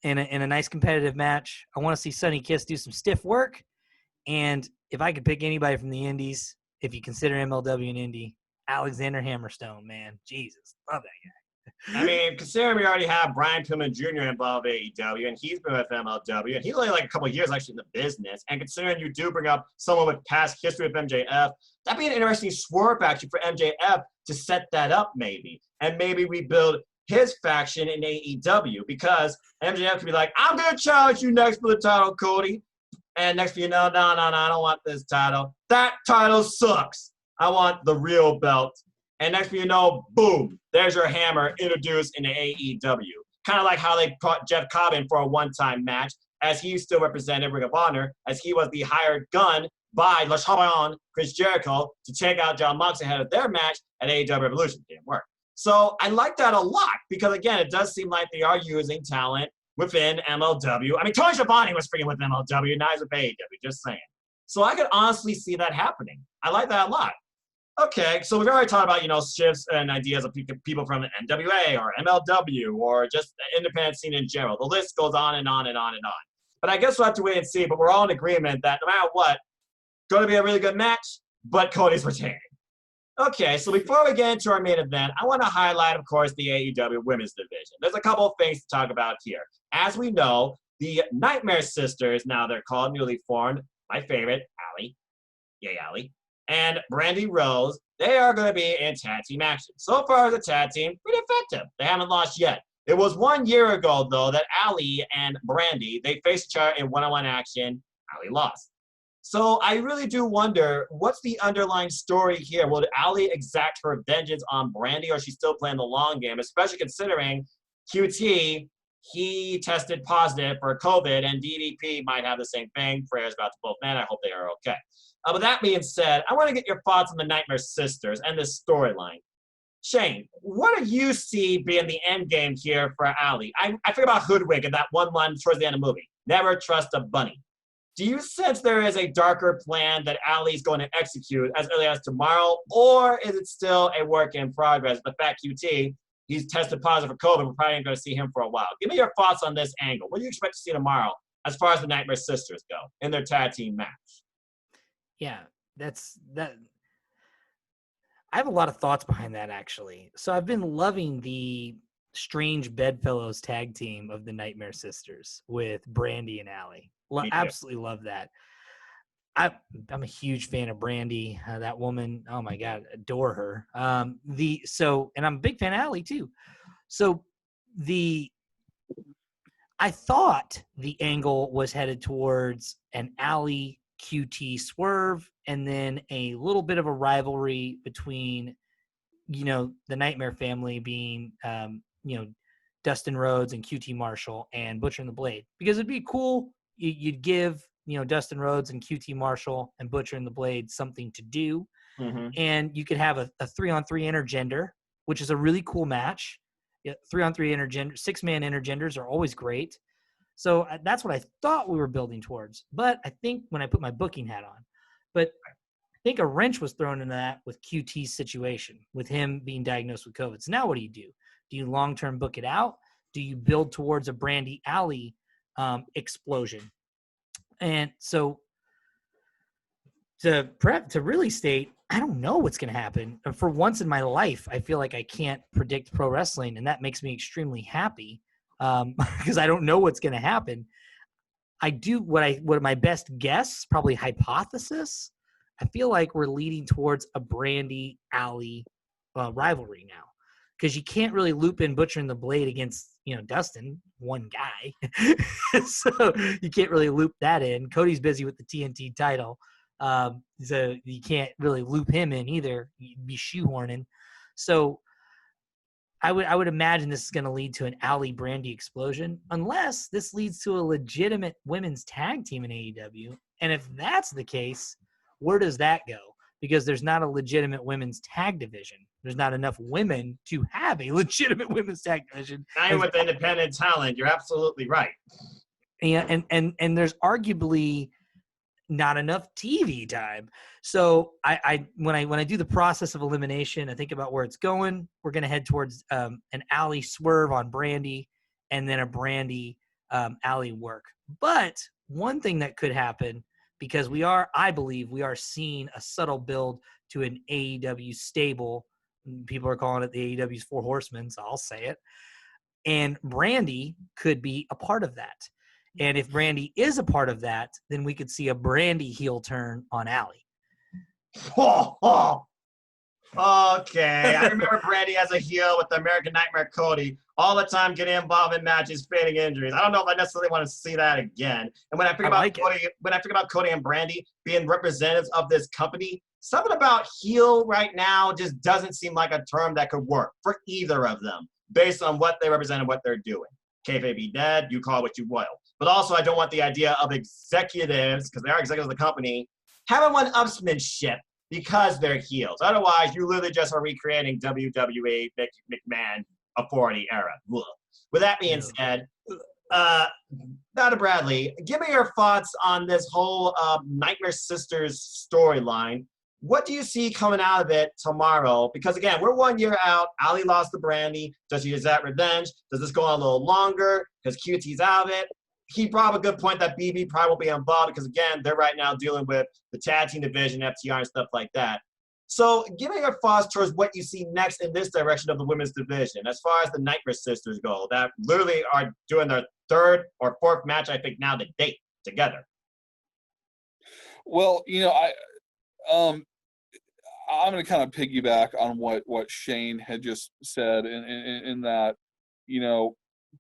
in a nice competitive match. I want to see Sonny Kiss do some stiff work. And if I could pick anybody from the indies, if you consider MLW an indie, Alexander Hammerstone, man. Jesus. Love that guy. I mean, considering we already have Brian Pillman Jr. involved with AEW, and he's been with MLW, and he's only like a couple of years actually in the business, and considering you do bring up someone with past history with MJF, that'd be an interesting swerve actually for MJF to set that up maybe, and maybe rebuild his faction in AEW, because MJF could be like, I'm going to challenge you next for the title, Cody, and next thing you know, no, I don't want this title. That title sucks. I want the real belt. And next thing you know, boom, there's your hammer introduced into AEW. Kind of like how they brought Jeff Cobb in for a one-time match, as he still represented Ring of Honor, as he was the hired gun by Le Champion, Chris Jericho, to take out John Moxley ahead of their match at AEW Revolution. Didn't work. So I like that a lot, because again, it does seem like they are using talent within MLW. I mean, Tony Schiavone was freaking with MLW, now he's with AEW, just saying. So I could honestly see that happening. I like that a lot. Okay, so we've already talked about, shifts and ideas of people from NWA or MLW or just the independent scene in general. The list goes on and on and on and on. But I guess we'll have to wait and see, but we're all in agreement that no matter what, going to be a really good match, but Cody's retaining. Okay, so before we get into our main event, I want to highlight, of course, the AEW Women's Division. There's a couple of things to talk about here. As we know, the Nightmare Sisters, now they're called, newly formed, my favorite, Allie. Yay, Allie. And Brandy Rose, they are going to be in tag team action. So far as a tag team, pretty effective. They haven't lost yet. It was 1 year ago, though, that Allie and Brandy, they faced each other in one-on-one action. Allie lost. So I really do wonder, what's the underlying story here? Will Allie exact her vengeance on Brandy, or is she still playing the long game? Especially considering QT, he tested positive for COVID, and DDP might have the same thing. Prayers about to both men. I hope they are okay. With that being said, I want to get your thoughts on the Nightmare Sisters and this storyline. Shane, what do you see being the end game here for Allie? I think about Hoodwink and that one line towards the end of the movie. Never trust a bunny. Do you sense there is a darker plan that Allie's going to execute as early as tomorrow, or is it still a work in progress? The fact QT, he's tested positive for COVID, we're probably not going to see him for a while. Give me your thoughts on this angle. What do you expect to see tomorrow as far as the Nightmare Sisters go in their tag team match? Yeah, that's that. I have a lot of thoughts behind that, actually. So I've been loving the strange bedfellows tag team of the Nightmare Sisters with Brandy and Allie. Absolutely love that. I'm a huge fan of Brandy. That woman, oh my God, adore her. And I'm a big fan of Allie too. So I thought the angle was headed towards an Allie QT swerve, and then a little bit of a rivalry between, the Nightmare family being, Dustin Rhodes and QT Marshall and Butcher and the Blade, because it'd be cool. You'd give, Dustin Rhodes and QT Marshall and Butcher and the Blade something to do. Mm-hmm. And you could have a 3-on-3 intergender, which is a really cool match. 3-on-3 intergender, 6-man intergenders are always great. So that's what I thought we were building towards. But I think when I put my booking hat on, but I think a wrench was thrown into that with QT's situation, with him being diagnosed with COVID. So now what do? Do you long-term book it out? Do you build towards a Brandy Allie explosion? And so to really state, I don't know what's going to happen. For once in my life, I feel like I can't predict pro wrestling, and that makes me extremely happy. Because I don't know what's going to happen. I do what my best guess, probably hypothesis. I feel like we're leading towards a Brandy Allie rivalry now, because you can't really loop in Butcher and the Blade against Dustin, one guy, so you can't really loop that in. Cody's busy with the TNT title, so you can't really loop him in either. You'd be shoehorning. So I would imagine this is going to lead to an Allie Brandy explosion, unless this leads to a legitimate women's tag team in AEW. And if that's the case, where does that go? Because there's not a legitimate women's tag division. There's not enough women to have a legitimate women's tag division. Now you're with independent talent. You're absolutely right. And there's arguably not enough TV time. So when I do the process of elimination, I think about where it's going. We're going to head towards an Allie swerve on Brandy, and then a Brandy Allie work. But one thing that could happen, because I believe we are seeing a subtle build to an AEW stable. People are calling it the AEW's Four Horsemen, so I'll say it. And Brandy could be a part of that. And if Brandy is a part of that, then we could see a Brandy heel turn on Allie. Okay. I remember Brandy as a heel with the American Nightmare Cody, all the time getting involved in matches, feigning injuries. I don't know if I necessarily want to see that again. And when I think about Cody and Brandy being representatives of this company, something about heel right now just doesn't seem like a term that could work for either of them based on what they represent and what they're doing. Kayfabe be dead, you call it what you will. But also, I don't want the idea of executives, because they are executives of the company, having one-upsmanship because they're heels. Otherwise, you literally just are recreating WWE McMahon authority era. Ugh. With that being said, Dr. Bradley, give me your thoughts on this whole Nightmare Sisters storyline. What do you see coming out of it tomorrow? Because, again, we're 1 year out. Allie lost to Brandy. Does she deserve revenge? Does this go on a little longer because QT's out of it? He brought up a good point that BB probably won't be involved because, again, they're right now dealing with the tag team division, FTR, and stuff like that. So give me your thoughts towards what you see next in this direction of the women's division as far as the Nightmare Sisters go, that literally are doing their third or fourth match, I think, now to date together. Well, I'm going to kind of piggyback on what Shane had just said in that,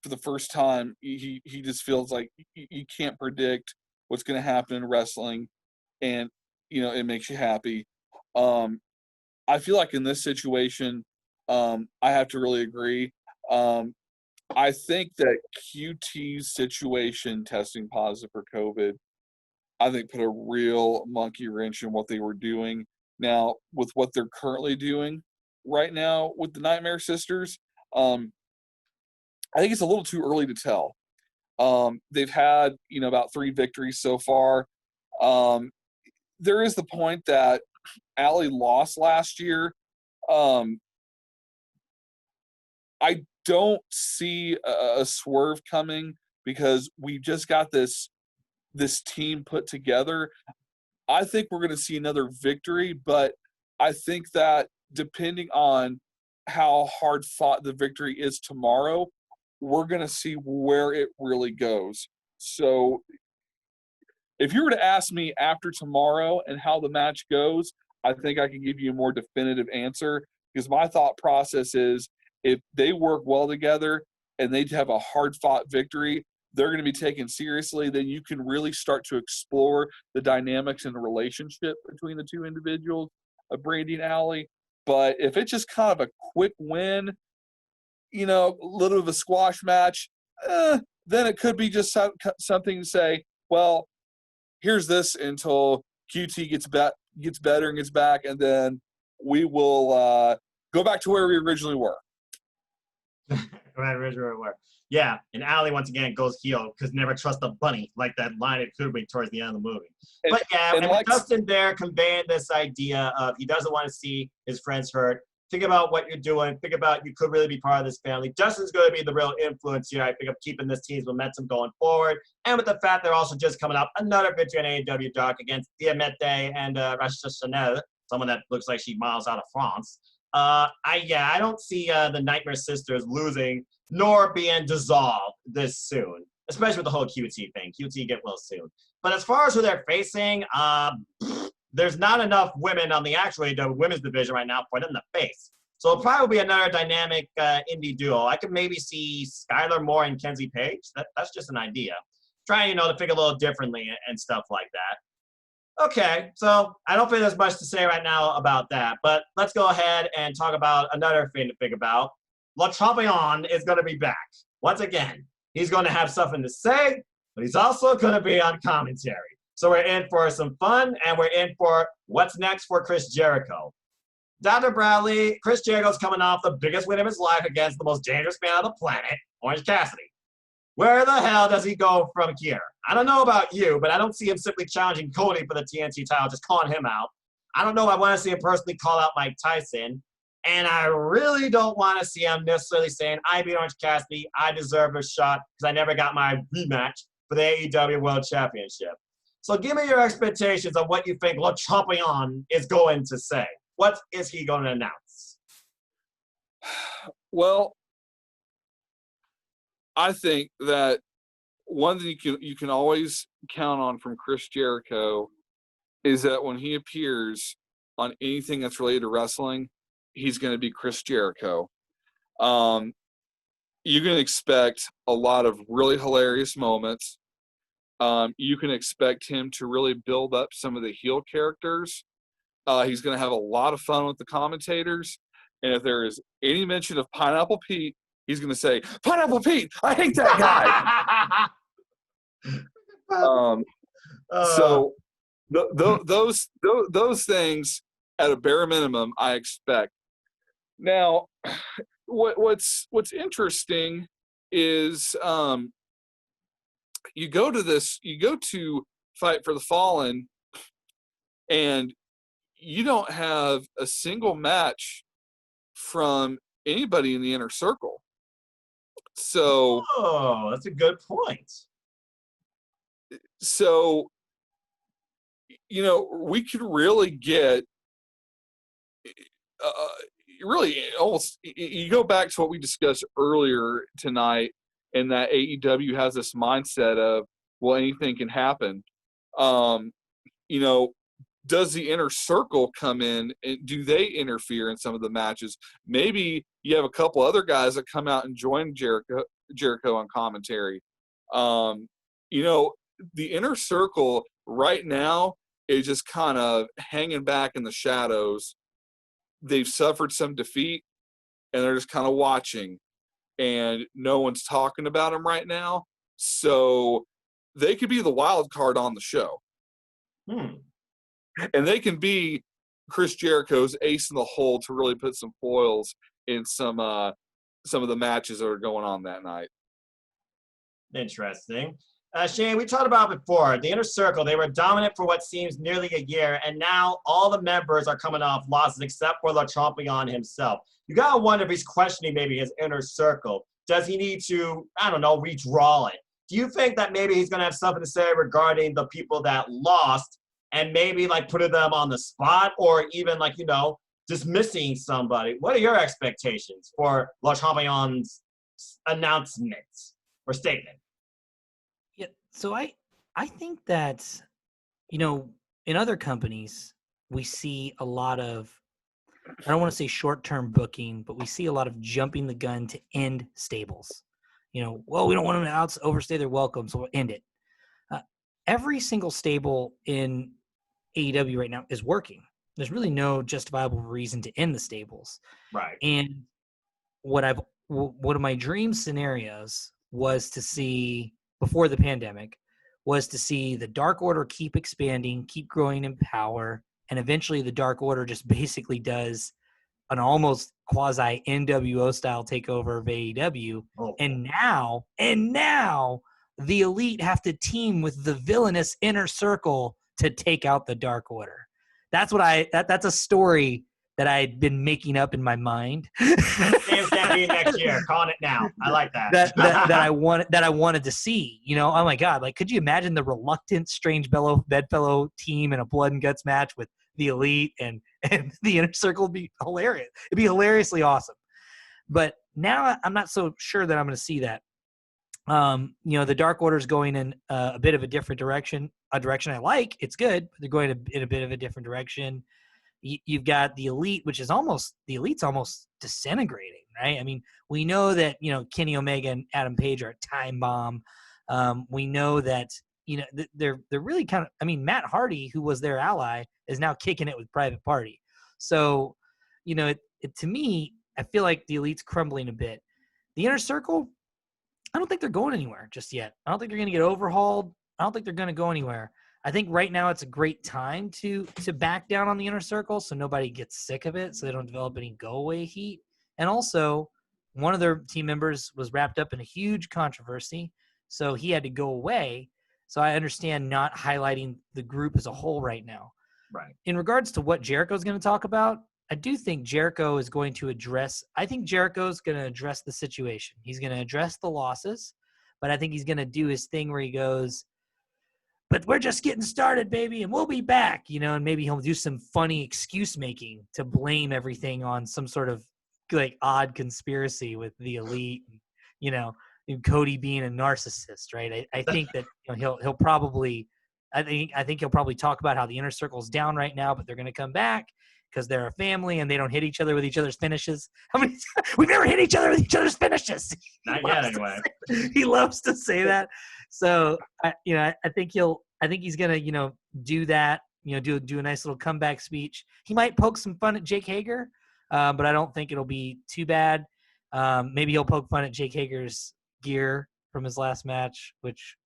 for the first time, he just feels like you can't predict what's going to happen in wrestling, and, it makes you happy. I feel like in this situation, I have to really agree. I think that QT's situation, testing positive for COVID, I think put a real monkey wrench in what they were doing. Now, with what they're currently doing right now with the Nightmare Sisters, I think it's a little too early to tell. They've had, about 3 victories so far. There is the point that Allie lost last year. I don't see a swerve coming because we just got this team put together. I think we're going to see another victory, but I think that depending on how hard fought the victory is tomorrow, we're going to see where it really goes. So if you were to ask me after tomorrow and how the match goes, I think I can give you a more definitive answer, because my thought process is if they work well together and they have a hard-fought victory, they're going to be taken seriously. Then you can really start to explore the dynamics and the relationship between the two individuals, Brandy and Allie. But if it's just kind of a quick win, a little of a squash match, then it could be just something to say, well, here's this until QT gets better and gets back, and then we will go back to where we originally were. Yeah, and Allie once again goes heel because never trust a bunny, like that line it could be towards the end of the movie. But yeah, and with Dustin there conveying this idea of he doesn't want to see his friends hurt. Think about what you're doing. Think about you could really be part of this family. Dustin's going to be the real influence here, I think, of keeping this team's momentum going forward. And with the fact they're also just coming up another victory in AEWDARK against Diamete and Rachel Chanel, someone that looks like she miles out of France. I don't see the Nightmare Sisters losing nor being dissolved this soon, especially with the whole QT thing. QT get well soon. But as far as who they're facing, there's not enough women on the actual AEW women's division right now for them to face. So it'll probably be another dynamic indie duo. I could maybe see Skylar Moore and Kenzie Page. That's just an idea. Trying, to think a little differently and stuff like that. Okay, so I don't think there's much to say right now about that. But let's go ahead and talk about another thing to think about. Le Champion is going to be back. Once again, he's going to have something to say, but he's also going to be on commentary. So we're in for some fun, and we're in for what's next for Chris Jericho. Dr. Bradley, Chris Jericho's coming off the biggest win of his life against the most dangerous man on the planet, Orange Cassidy. Where the hell does he go from here? I don't know about you, but I don't see him simply challenging Cody for the TNT title, just calling him out. I don't know if I want to see him personally call out Mike Tyson. And I really don't want to see him necessarily saying, I beat Orange Cassidy, I deserve a shot because I never got my rematch for the AEW World Championship. So give me your expectations of what you think Le Champion is going to say. What is he going to announce? Well, I think that one thing you can always count on from Chris Jericho is that when he appears on anything that's related to wrestling, he's going to be Chris Jericho. You can expect a lot of really hilarious moments. You can expect him to really build up some of the heel characters. He's going to have a lot of fun with the commentators. And if there is any mention of Pineapple Pete, he's going to say, Pineapple Pete, I hate that guy. So those things, at a bare minimum, I expect. Now, what's interesting is you go to Fight for the Fallen, and you don't have a single match from anybody in the Inner Circle. So, that's a good point. So, we could really get really almost, you go back to what we discussed earlier tonight, and that AEW has this mindset of, well, anything can happen. Does the Inner Circle come in, and do they interfere in some of the matches? Maybe you have a couple other guys that come out and join Jericho on commentary. The Inner Circle right now is just kind of hanging back in the shadows. They've suffered some defeat, and they're just kind of watching, and no one's talking about them right now. So they could be the wild card on the show. And they can be Chris Jericho's ace in the hole to really put some foils in some of the matches that are going on that night. Interesting. Shane, we talked about before, the Inner Circle, they were dominant for what seems nearly a year, and now all the members are coming off losses except for Le Champion himself. You got to wonder if he's questioning maybe his Inner Circle. Does he need to, redraw it? Do you think that maybe he's going to have something to say regarding the people that lost and maybe putting them on the spot, or even dismissing somebody? What are your expectations for Le Champion's announcement or statement? Yeah, so I think that, in other companies, we see a lot of, I don't want to say short-term booking, but we see a lot of jumping the gun to end stables. Well, we don't want them to overstay their welcome, so we'll end it. Every single stable in AEW right now is working. There's really no justifiable reason to end the stables. Right. And one of my dream scenarios was to see, before the pandemic, was to see the Dark Order keep expanding, keep growing in power, and eventually the Dark Order just basically does an almost quasi NWO style takeover of AEW. Oh. And now the Elite have to team with the villainous Inner Circle to take out the Dark Order. That's a story that I'd been making up in my mind. James Campbell next year, calling it now. I like that. that I wanted to see. Oh my God! Could you imagine the reluctant Strange Bedfellow team in a blood and guts match with the Elite and the Inner Circle? Would be hilarious. It'd be hilariously awesome. But now I'm not so sure that I'm going to see that. The Dark Order's going in a bit of a different direction. A direction I like. It's good, but they're going in a bit of a different direction. You've got the Elite, the Elite's almost disintegrating, right? I mean, we know that, Kenny Omega and Adam Page are a time bomb. We know that, they're really kind of, Matt Hardy, who was their ally, is now kicking it with Private Party. So, to me, I feel like the Elite's crumbling a bit. The Inner Circle, I don't think they're going anywhere just yet. I don't think they're going to get overhauled. I don't think they're going to go anywhere. I think right now it's a great time to back down on the Inner Circle so nobody gets sick of it, so they don't develop any go-away heat. And also, one of their team members was wrapped up in a huge controversy, so he had to go away. So I understand not highlighting the group as a whole right now. Right. In regards to what Jericho's going to talk about, I do think Jericho is going to address – I think Jericho's going to address the situation. He's going to address the losses, but I think he's going to do his thing where he goes, but we're just getting started, baby, and we'll be back, you know, and maybe he'll do some funny excuse making to blame everything on some sort of like odd conspiracy with the Elite, you know, and Cody being a narcissist, right? I think that he'll probably I think he'll probably talk about how the Inner Circle's down right now, but they're going to come back because they're a family and they don't hit each other with each other's finishes. How many we've never hit each other with each other's finishes. Not yet, anyway. He loves to say that. So I think he's gonna do that. Do a nice little comeback speech. He might poke some fun at Jake Hager, but I don't think it'll be too bad. Maybe he'll poke fun at Jake Hager's gear from his last match, which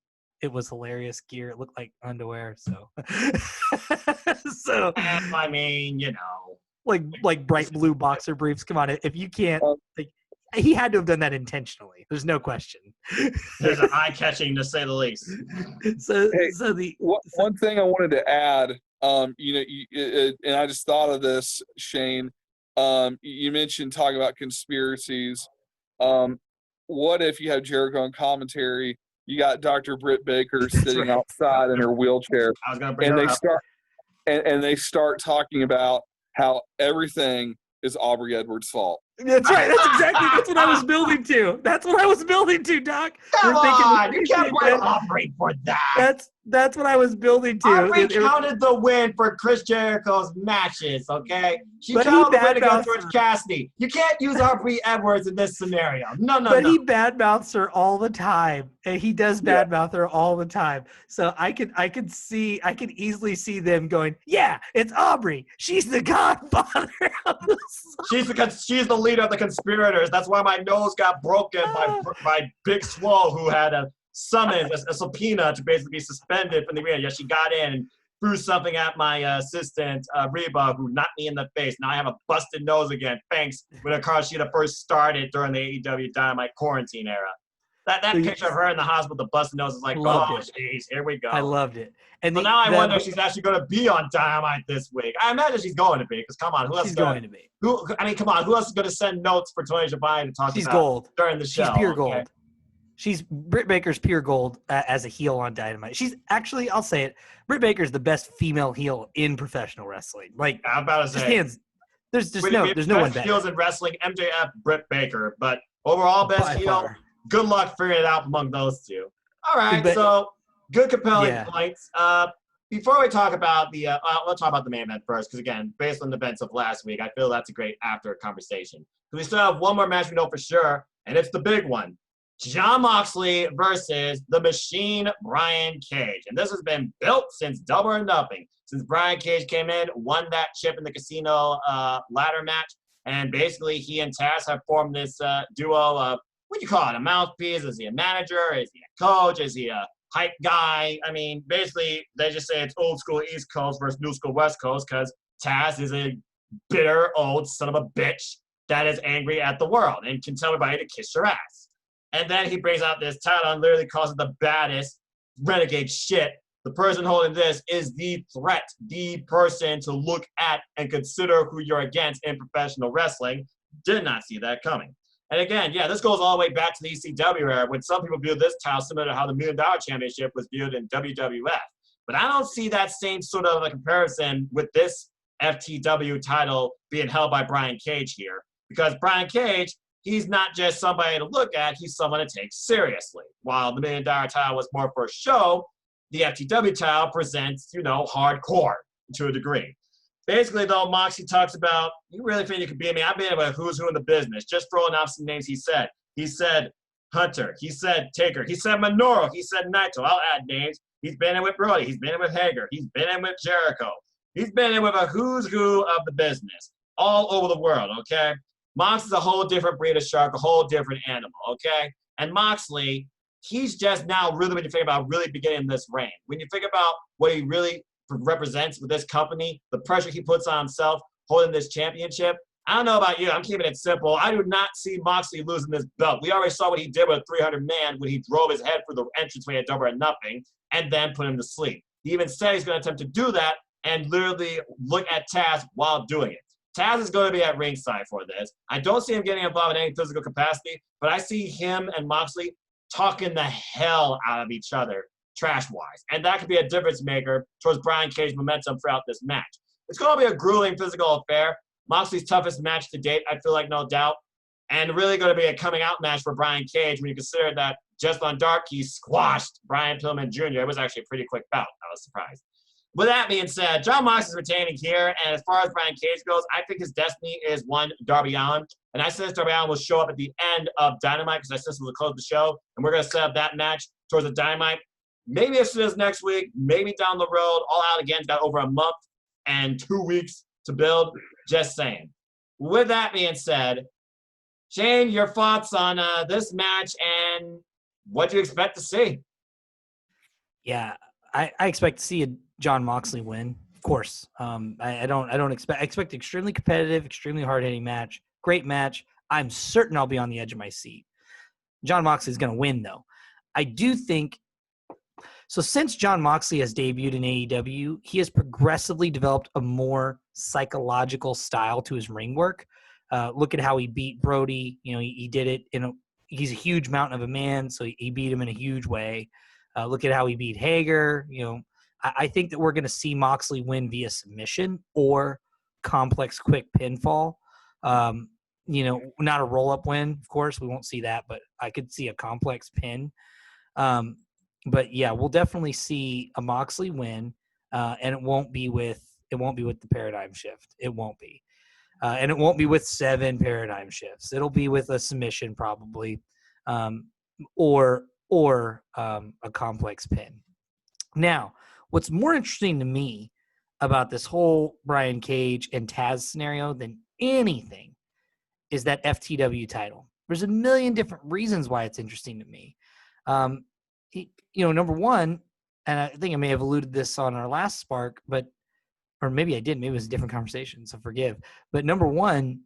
it was hilarious gear. It looked like underwear. So, I mean, like bright blue boxer briefs. Come on, if you can't, he had to have done that intentionally. There's no question. There's an eye-catching, to say the least. One thing I wanted to add, and I just thought of this, Shane. You mentioned talking about conspiracies. What if you have Jericho on commentary? You got Dr. Britt Baker sitting outside in her wheelchair, I was going to bring her up. And they start talking about how everything is Aubrey Edwards' fault. That's right. That's what I was building to. That's what I was building to, Doc. Come on, you can't blame Aubrey for that. That's what I was building to. Aubrey counted the win for Chris Jericho's matches, okay? She counted the win against George Cassidy. You can't use Aubrey Edwards in this scenario. No. But he badmouths her all the time. And he does badmouth her all the time. So I could easily see them going, yeah, it's Aubrey. She's the godfather of this. She's the leader of the conspirators. That's why my nose got broken by Big Swole, who had a summons, a subpoena to basically be suspended from the arena. Yeah, she got in and threw something at my assistant, Reba, who knocked me in the face. Now I have a busted nose again, thanks when Hikaru Shida first started during the AEW Dynamite quarantine era. That picture of her in the hospital with the busted nose is like, jeez, here we go. I loved it. And so now I wonder if she's actually going to be on Dynamite this week. I imagine she's going to be, because come on, who else is going to be? Who else is going to send notes for Tony Schiavone to talk about gold. During the show? She's pure gold. She's Britt Baker's pure gold as a heel on Dynamite. She's actually, I'll say it, Britt Baker's the best female heel in professional wrestling. Like, I'm about to say, there's no one better. Heels in wrestling, MJF, Britt Baker, but overall best heel. Good luck figuring it out among those two. All right, so good compelling points. Before we talk about let's talk about the main event first, because again, based on the events of last week, I feel that's a great after conversation. We still have one more match we know for sure, and it's the big one. Jon Moxley versus the Machine, Brian Cage. And this has been built since Double or Nothing. Since Brian Cage came in, won that chip in the casino ladder match, and basically he and Taz have formed this duo of, what do you call it, a mouthpiece? Is he a manager? Is he a coach? Is he a hype guy? I mean, basically, they just say it's old school East Coast versus new school West Coast because Taz is a bitter old son of a bitch that is angry at the world and can tell everybody to kiss your ass. And then he brings out this title and literally calls it the baddest renegade shit. The person holding this is the threat, the person to look at and consider who you're against in professional wrestling. Did not see that coming. And again, this goes all the way back to the ECW era when some people view this title similar to how the $1 Million Championship was viewed in WWF. But I don't see that same sort of a comparison with this FTW title being held by Brian Cage here. Because Brian Cage, he's not just somebody to look at, he's someone to take seriously. While the $1 Million title was more for a show, the FTW title presents, hardcore to a degree. Basically, though, Moxie talks about, you really think you could beat me? I've been with who's who in the business. Just throwing out some names he said. He said Hunter. He said Taker. He said Minoru. He said Naito. I'll add names. He's been in with Brody. He's been in with Hager. He's been in with Jericho. He's been in with a who's who of the business all over the world, okay? Moxley's a whole different breed of shark, a whole different animal, okay? And Moxley, he's just now really, when you think about really beginning this reign, when you think about what he really represents with this company, the pressure he puts on himself, holding this championship, I don't know about you. I'm keeping it simple. I do not see Moxley losing this belt. We already saw what he did with a 300-man when he drove his head for the entranceway at Double or Nothing and then put him to sleep. He even said he's going to attempt to do that and literally look at Taz while doing it. Taz is going to be at ringside for this. I don't see him getting involved in any physical capacity, but I see him and Moxley talking the hell out of each other, trash-wise. And that could be a difference maker towards Brian Cage's momentum throughout this match. It's going to be a grueling physical affair. Moxley's toughest match to date, I feel like, no doubt. And really going to be a coming-out match for Brian Cage when you consider that just on Dark, he squashed Brian Pillman Jr. It was actually a pretty quick bout. I was surprised. With that being said, Jon Moxley's retaining here, and as far as Brian Cage goes, I think his destiny is one Darby Allin. And I said Darby Allin will show up at the end of Dynamite because I said this will close the show, and we're going to set up that match towards the Dynamite. Maybe as soon as next week, maybe down the road. All Out again's got over a month and 2 weeks to build. Just saying. With that being said, Shane, your thoughts on this match and what do you expect to see? Yeah, I expect to see a Jon Moxley win, of course. I expect extremely competitive, extremely hard-hitting match. Great match. I'm certain I'll be on the edge of my seat. Jon Moxley is going to win, though. I do think so. Since Jon Moxley has debuted in AEW, he has progressively developed a more psychological style to his ring work. Look at how he beat Brody. You know, he did it he's a huge mountain of a man, so he beat him in a huge way. Look at how he beat Hager. You know, I think that we're going to see Moxley win via submission or complex quick pinfall. You know, not a roll-up win, of course. We won't see that, but I could see a complex pin. But yeah, we'll definitely see a Moxley win, and it won't be with the paradigm shift. It won't be. And it won't be with 7 paradigm shifts. It'll be with a submission probably, or a complex pin. Now, what's more interesting to me about this whole Brian Cage and Taz scenario than anything is that FTW title. There's a million different reasons why it's interesting to me. Number one, and I think I may have alluded this on our last Spark, or maybe I did. Maybe it was a different conversation, so forgive. But number one,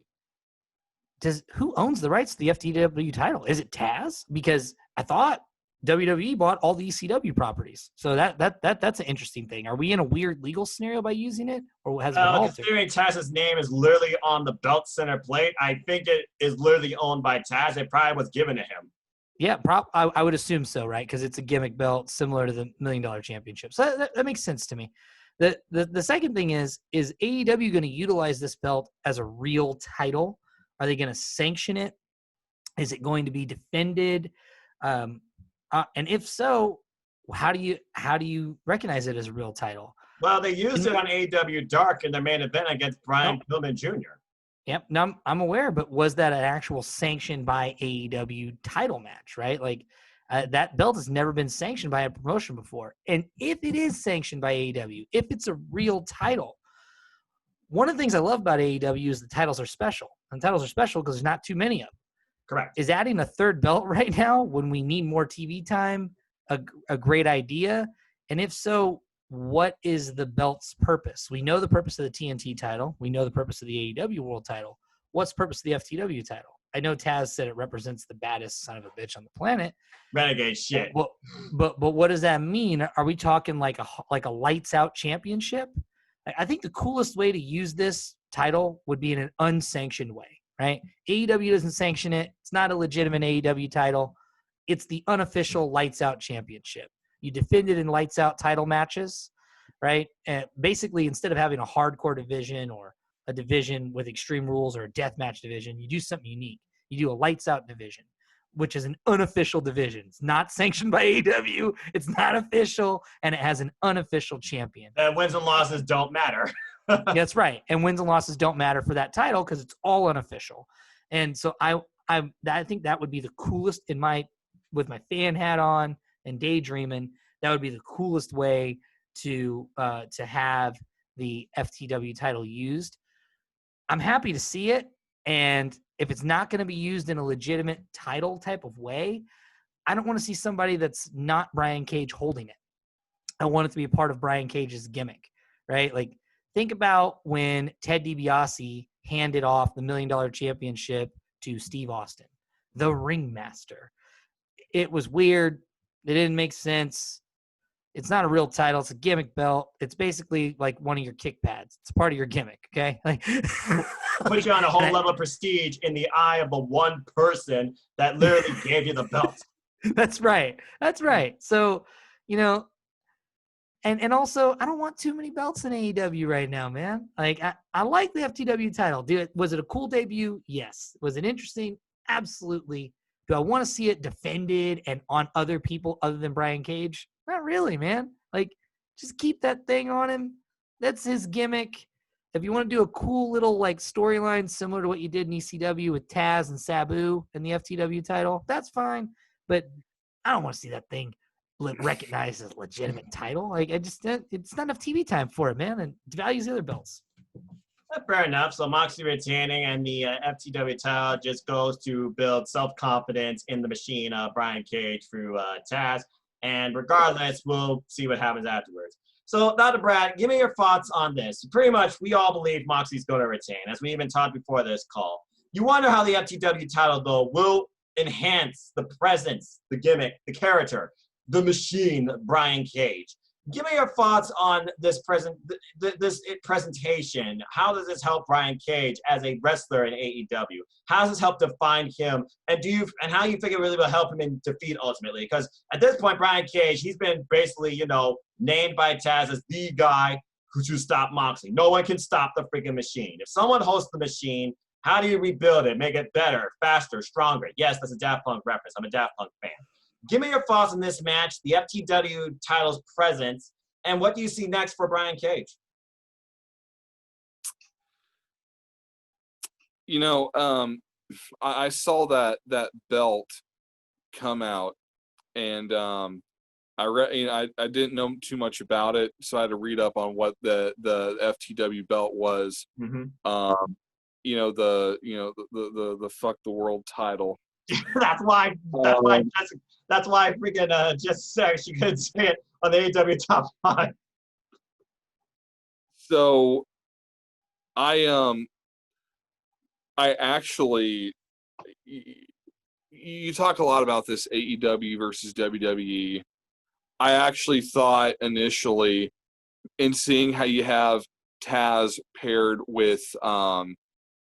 who owns the rights to the FTW title? Is it Taz? Because I thought WWE bought all the ECW properties. So that's an interesting thing. Are we in a weird legal scenario by using it, or has it been altered? Considering Taz's name is literally on the belt center plate, I think it is literally owned by Taz. It probably was given to him. Yeah, I would assume so, right? Because it's a gimmick belt similar to the $1 Million Championship. So that makes sense to me. The second thing is AEW going to utilize this belt as a real title? Are they going to sanction it? Is it going to be defended? And if so, how do you recognize it as a real title? Well, they used it on AEWDARK in their main event against Brian Pillman Jr. Yep, now I'm aware, but was that an actual sanctioned by AEW title match, right? Like that belt has never been sanctioned by a promotion before. And if it is sanctioned by AEW, if it's a real title, one of the things I love about AEW is the titles are special. And titles are special because there's not too many of them. Correct. Is adding a third belt right now when we need more TV time a great idea? And if so, what is the belt's purpose? We know the purpose of the TNT title. We know the purpose of the AEW World title. What's the purpose of the FTW title? I know Taz said it represents the baddest son of a bitch on the planet. Renegade shit. But what does that mean? Are we talking like a lights out championship? I think the coolest way to use this title would be in an unsanctioned way, right? AEW doesn't sanction it. It's not a legitimate AEW title. It's the unofficial lights out championship. You defend it in lights out title matches, right? And basically, instead of having a hardcore division or a division with extreme rules or a death match division, you do something unique. You do a lights out division, which is an unofficial division. It's not sanctioned by AEW. It's not official, and it has an unofficial champion. And wins and losses don't matter. That's right. And wins and losses don't matter for that title because it's all unofficial. And so I think that would be the coolest with my fan hat on and daydreaming. That would be the coolest way to have the FTW title used. I'm happy to see it, and if it's not going to be used in a legitimate title type of way, I don't want to see somebody that's not Brian Cage holding it. I want it to be a part of Brian Cage's gimmick, right? Like, think about when Ted DiBiase handed off the $1 Million Championship to Steve Austin, the ringmaster. It was weird. It didn't make sense. It's not a real title. It's a gimmick belt. It's basically like one of your kick pads. It's part of your gimmick, okay? Like, Put you on a whole level of prestige in the eye of the one person that literally gave you the belt. That's right. That's right. So, you know, and also, I don't want too many belts in AEW right now, man. Like, I like the FTW title. Was it a cool debut? Yes. Was it interesting? Absolutely. Do I want to see it defended and on other people other than Brian Cage? Not really, man. Like, just keep that thing on him. That's his gimmick. If you want to do a cool little, like, storyline similar to what you did in ECW with Taz and Sabu and the FTW title, that's fine. But I don't want to see that thing recognized as a legitimate title. Like, it's not enough TV time for it, man, and it devalues the other belts. Fair enough. So Moxley retaining, and the FTW title just goes to build self-confidence in the machine of Brian Cage through Taz. And regardless, we'll see what happens afterwards. So, Dr. Brad, give me your thoughts on this. Pretty much, we all believe Moxley's going to retain, as we even talked before this call. You wonder how the FTW title, though, will enhance the presence, the gimmick, the character, the machine, Brian Cage. Give me your thoughts on this presentation. How does this help Brian Cage as a wrestler in AEW? How does this help define him? And how you think it really will help him in defeat ultimately? Because at this point, Brian Cage, he's been basically, named by Taz as the guy who should stop Moxley. No one can stop the freaking machine. If someone hosts the machine, how do you rebuild it, make it better, faster, stronger? Yes, that's a Daft Punk reference. I'm a Daft Punk fan. Give me your thoughts on this match, the FTW title's presence, and what do you see next for Brian Cage? I saw that belt come out, and I read. I didn't know too much about it, so I had to read up on what the FTW belt was. Mm-hmm. The fuck the world title. That's why freaking just said she couldn't say it on the AEW Top 5. So I actually, you talk a lot about this AEW versus WWE. I actually thought initially, in seeing how you have Taz paired with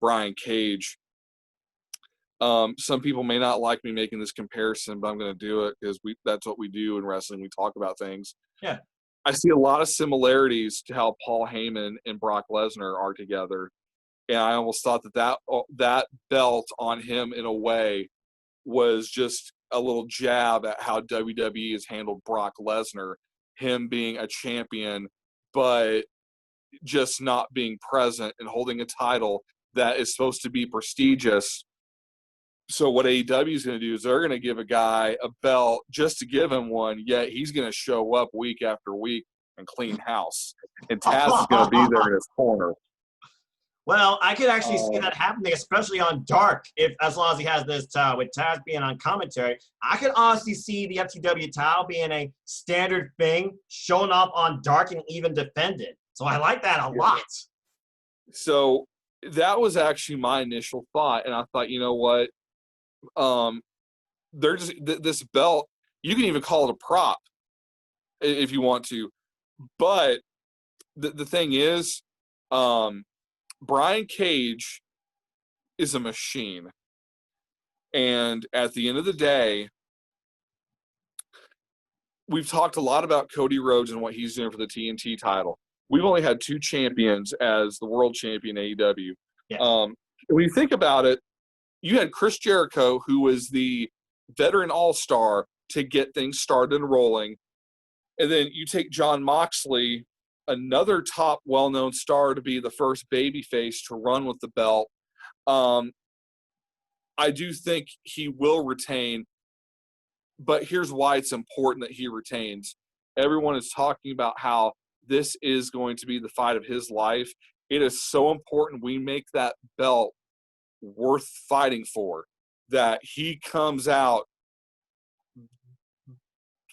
Brian Cage, some people may not like me making this comparison, but I'm going to do it because that's what we do in wrestling. We talk about things. Yeah. I see a lot of similarities to how Paul Heyman and Brock Lesnar are together. And I almost thought that belt on him in a way was just a little jab at how WWE has handled Brock Lesnar, him being a champion, but just not being present and holding a title that is supposed to be prestigious. So what AEW is going to do is they're going to give a guy a belt just to give him one, yet he's going to show up week after week and clean house. And Taz is going to be there in his corner. Well, I could actually see that happening, especially on Dark, as long as he has this with Taz being on commentary. I could honestly see the FTW title being a standard thing, showing up on Dark and even defended. So I like that a lot. So that was actually my initial thought, and I thought, you know what? They're just this belt. You can even call it a prop if you want to, but the thing is, Brian Cage is a machine, and at the end of the day, we've talked a lot about Cody Rhodes and what he's doing for the TNT title. We've only had 2 champions as the world champion AEW. Yes. When you think about it, you had Chris Jericho, who was the veteran all-star to get things started and rolling. And then you take Jon Moxley, another top well-known star, to be the first babyface to run with the belt. I do think he will retain, but here's why it's important that he retains. Everyone is talking about how this is going to be the fight of his life. It is so important we make that belt worth fighting for, that he comes out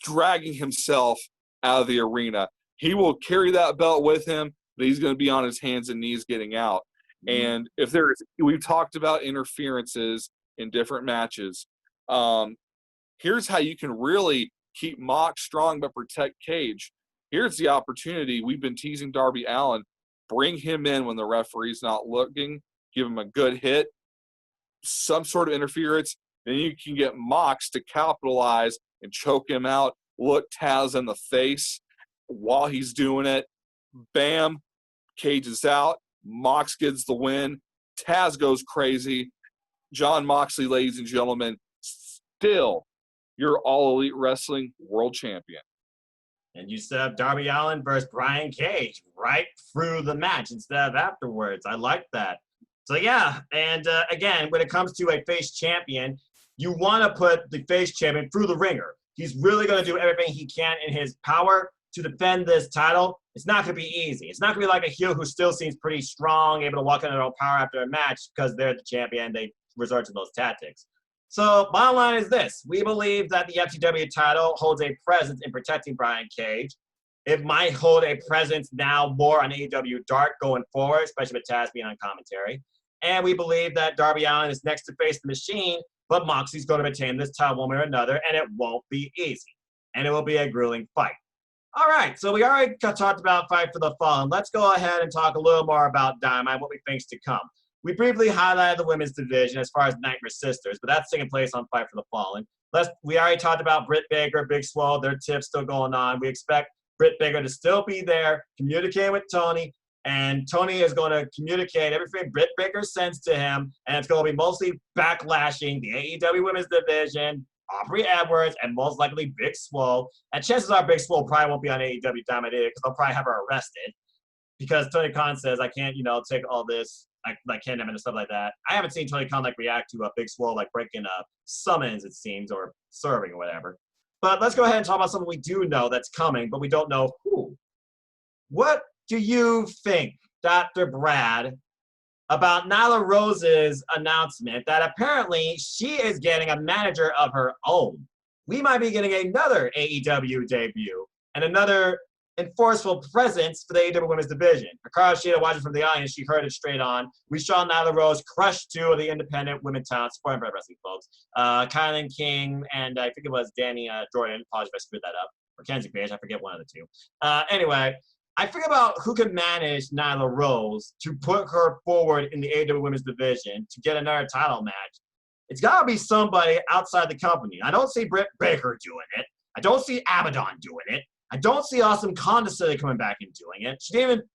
dragging himself out of the arena. He will carry that belt with him, but he's going to be on his hands and knees getting out. And if we've talked about interferences in different matches. Here's how you can really keep Mox strong but protect Cage. Here's the opportunity. We've been teasing Darby Allin. Bring him in when the referee's not looking. Give him a good hit, some sort of interference. Then you can get Mox to capitalize and choke him out. Look Taz in the face while he's doing it. Bam, Cage is out. Mox gets the win. Taz goes crazy. John Moxley, ladies and gentlemen, still your All Elite Wrestling World Champion. And you set up Darby Allin versus Brian Cage right through the match instead of afterwards. I like that. So, yeah, and again, when it comes to a face champion, you want to put the face champion through the ringer. He's really going to do everything he can in his power to defend this title. It's not going to be easy. It's not going to be like a heel who still seems pretty strong, able to walk in their own power after a match because they're the champion. They resort to those tactics. So bottom line is this. We believe that the FTW title holds a presence in protecting Brian Cage. It might hold a presence now more on AEWDARK going forward, especially with Taz being on commentary. And we believe that Darby Allin is next to face the Machine, but Moxley's going to retain this title one way or another, and it won't be easy. And it will be a grueling fight. All right, so we already talked about Fight for the Fallen. Let's go ahead and talk a little more about Dynamite, what we think's to come. We briefly highlighted the women's division as far as Nightmare Sisters, but that's taking place on Fight for the Fallen. We already talked about Britt Baker, Big Swole, their tips still going on. We expect Britt Baker to still be there, communicating with Tony, and Tony is going to communicate everything Britt Baker sends to him, and it's going to be mostly backlashing the AEW women's division, Aubrey Edwards, and most likely Big Swole. And chances are Big Swole probably won't be on AEW Dynamite because they'll probably have her arrested because Tony Khan says, I can't, take all this. I can't have and stuff like that. I haven't seen Tony Khan react to a Big Swole breaking summons, it seems, or serving or whatever. But let's go ahead and talk about something we do know that's coming, but we don't know who. What do you think, Dr. Brad, about Nyla Rose's announcement that apparently she is getting a manager of her own? We might be getting another AEW debut and another enforceful presence for the AEW Women's Division. Hikaru Shida watching from the audience, she heard it straight on. We saw Nyla Rose crush two of the independent women talents, supporting pro wrestling folks. Kylan King and I think it was Danny Jordan. Apologize if I screwed that up. Or Kenzie Page, I forget one of the two. Anyway, I think about who can manage Nyla Rose to put her forward in the AEW Women's Division to get another title match. It's got to be somebody outside the company. I don't see Britt Baker doing it. I don't see Abaddon doing it. I don't see Awesome Kong necessarily coming back and doing it. She didn't even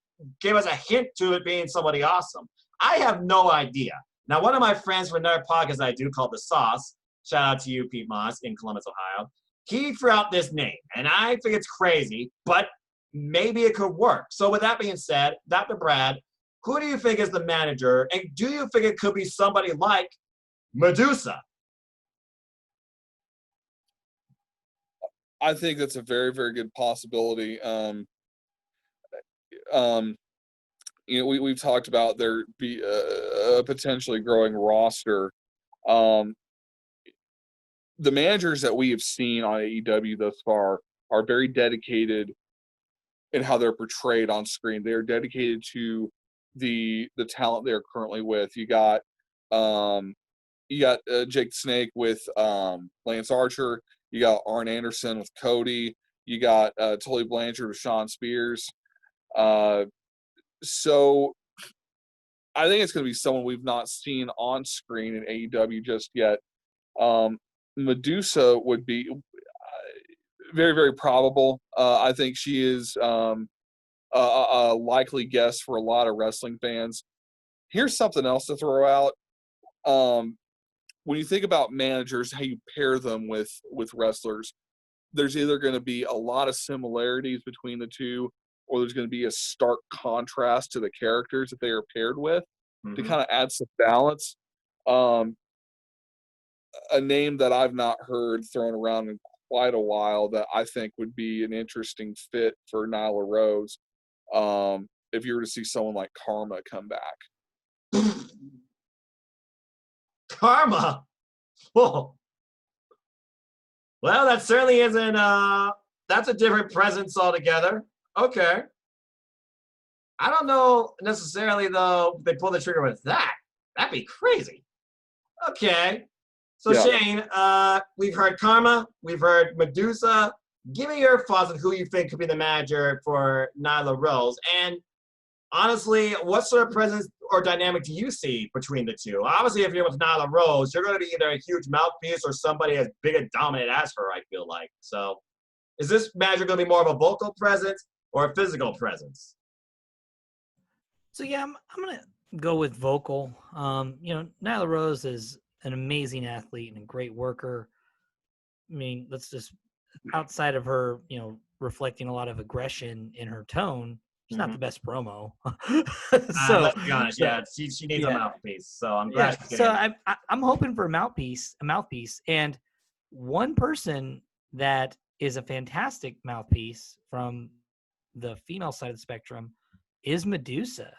give us a hint to it being somebody awesome. I have no idea. Now, one of my friends from another podcast I do called The Sauce, shout out to you, Pete Moss, in Columbus, Ohio, he threw out this name, and I think it's crazy, but maybe it could work. So with that being said, Dr. Brad, who do you think is the manager, and do you think it could be somebody like Medusa? I think that's a very, very good possibility. We've talked about there be a potentially growing roster. The managers that we have seen on AEW thus far are very dedicated in how they're portrayed on screen. They are dedicated to the talent they are currently with. You got Jake the Snake with Lance Archer. You got Arn Anderson with Cody. You got Tully Blanchard with Sean Spears. So I think it's going to be someone we've not seen on screen in AEW just yet. Medusa would be very, very probable. I think she is a likely guess for a lot of wrestling fans. Here's something else to throw out. When you think about managers, how you pair them with wrestlers, there's either going to be a lot of similarities between the two, or there's going to be a stark contrast to the characters that they are paired with to kind of add some balance. A name that I've not heard thrown around in quite a while that I think would be an interesting fit for Nyla Rose, if you were to see someone like Karma come back. Karma. Whoa. Well, that certainly isn't, that's a different presence altogether. Okay. I don't know necessarily, though, if they pull the trigger with that. That'd be crazy. Okay. So, Yeah. Shane, we've heard Karma. We've heard Medusa. Give me your thoughts on who you think could be the manager for Nyla Rose. And honestly, what sort of presence or dynamic do you see between the two? Obviously, if you're with Nyla Rose, you're going to be either a huge mouthpiece or somebody as big and dominant as her, I feel like. So is this manager going to be more of a vocal presence or a physical presence? So, yeah, I'm going to go with vocal. Nyla Rose is an amazing athlete and a great worker. I mean, let's just, outside of her, reflecting a lot of aggression in her tone, she's not the best promo. So let's be honest, she needs a mouthpiece. So I'm glad. So I'm hoping for a mouthpiece, and one person that is a fantastic mouthpiece from the female side of the spectrum is Medusa.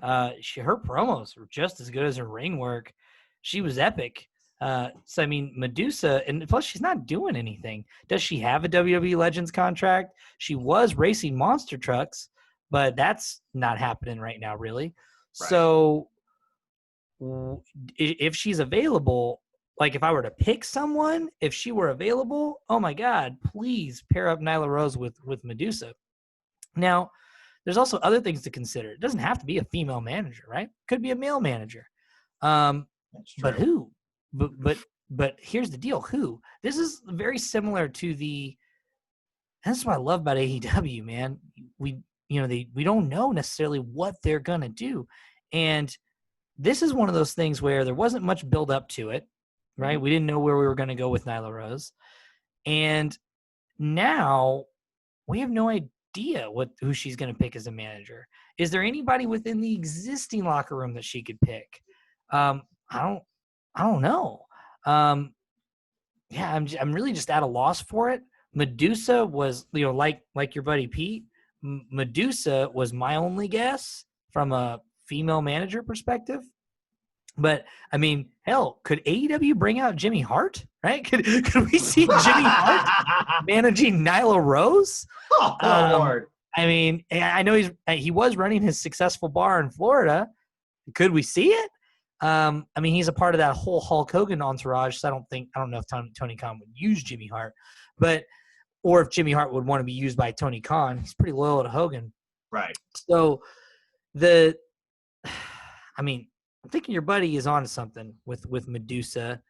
Her promos were just as good as her ring work. She was epic. So I mean, Medusa, and plus she's not doing anything. Does she have a WWE Legends contract? She was racing monster trucks, but that's not happening right now, really. Right. So if she's available, like if I were to pick someone, if she were available, oh my God, please pair up Nyla Rose with Medusa. Now, there's also other things to consider. It doesn't have to be a female manager, right? Could be a male manager. But who? But here's the deal. Who? This is very similar to that's what I love about AEW, man. We don't know necessarily what they're going to do. And this is one of those things where there wasn't much build up to it, right? We didn't know where we were going to go with Nyla Rose. And now we have no idea who she's going to pick as a manager. Is there anybody within the existing locker room that she could pick? I don't know. I'm really just at a loss for it. Medusa was, like your buddy Pete, Medusa was my only guess from a female manager perspective. But I mean, hell, could AEW bring out Jimmy Hart? Right? Could we see Jimmy Hart managing Nyla Rose? Oh, Lord. I mean, I know he was running his successful bar in Florida. Could we see it? I mean, he's a part of that whole Hulk Hogan entourage, so I don't know if Tony Khan would use Jimmy Hart, or if Jimmy Hart would want to be used by Tony Khan. He's pretty loyal to Hogan. Right. So I'm thinking your buddy is onto something with Medusa,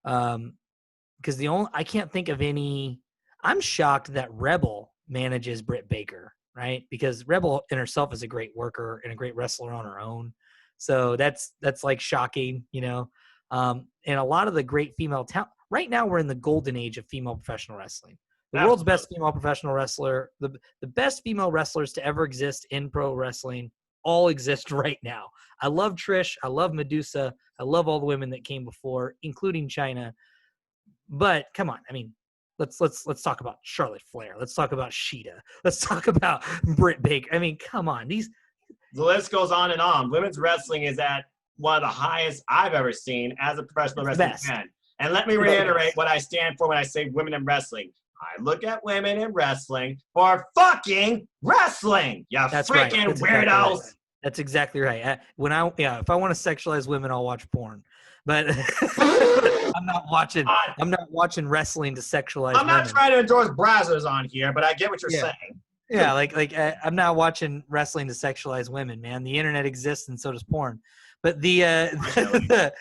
because I can't think of any. I'm shocked that Rebel manages Britt Baker, right? Because Rebel in herself is a great worker and a great wrestler on her own. So that's like shocking, and a lot of the great female talent. Right now, we're in the golden age of female professional wrestling. The world's best female professional wrestler, the best female wrestlers to ever exist in pro wrestling, all exist right now. I love Trish. I love Medusa. I love all the women that came before, including Chyna. But come on, let's talk about Charlotte Flair. Let's talk about Sheeta. Let's talk about Britt Baker. Come on, the list goes on and on. Women's wrestling is at one of the highest I've ever seen as a professional wrestling fan. And let me reiterate what I stand for when I say women in wrestling. I look at women in wrestling for fucking wrestling. You freaking weirdos. That's exactly right. If I want to sexualize women, I'll watch porn. But I'm not watching wrestling to sexualize. I'm not trying to endorse brazzers on here, but I get what you're saying. Yeah, I'm not watching wrestling to sexualize women, man. The internet exists, and so does porn. But the the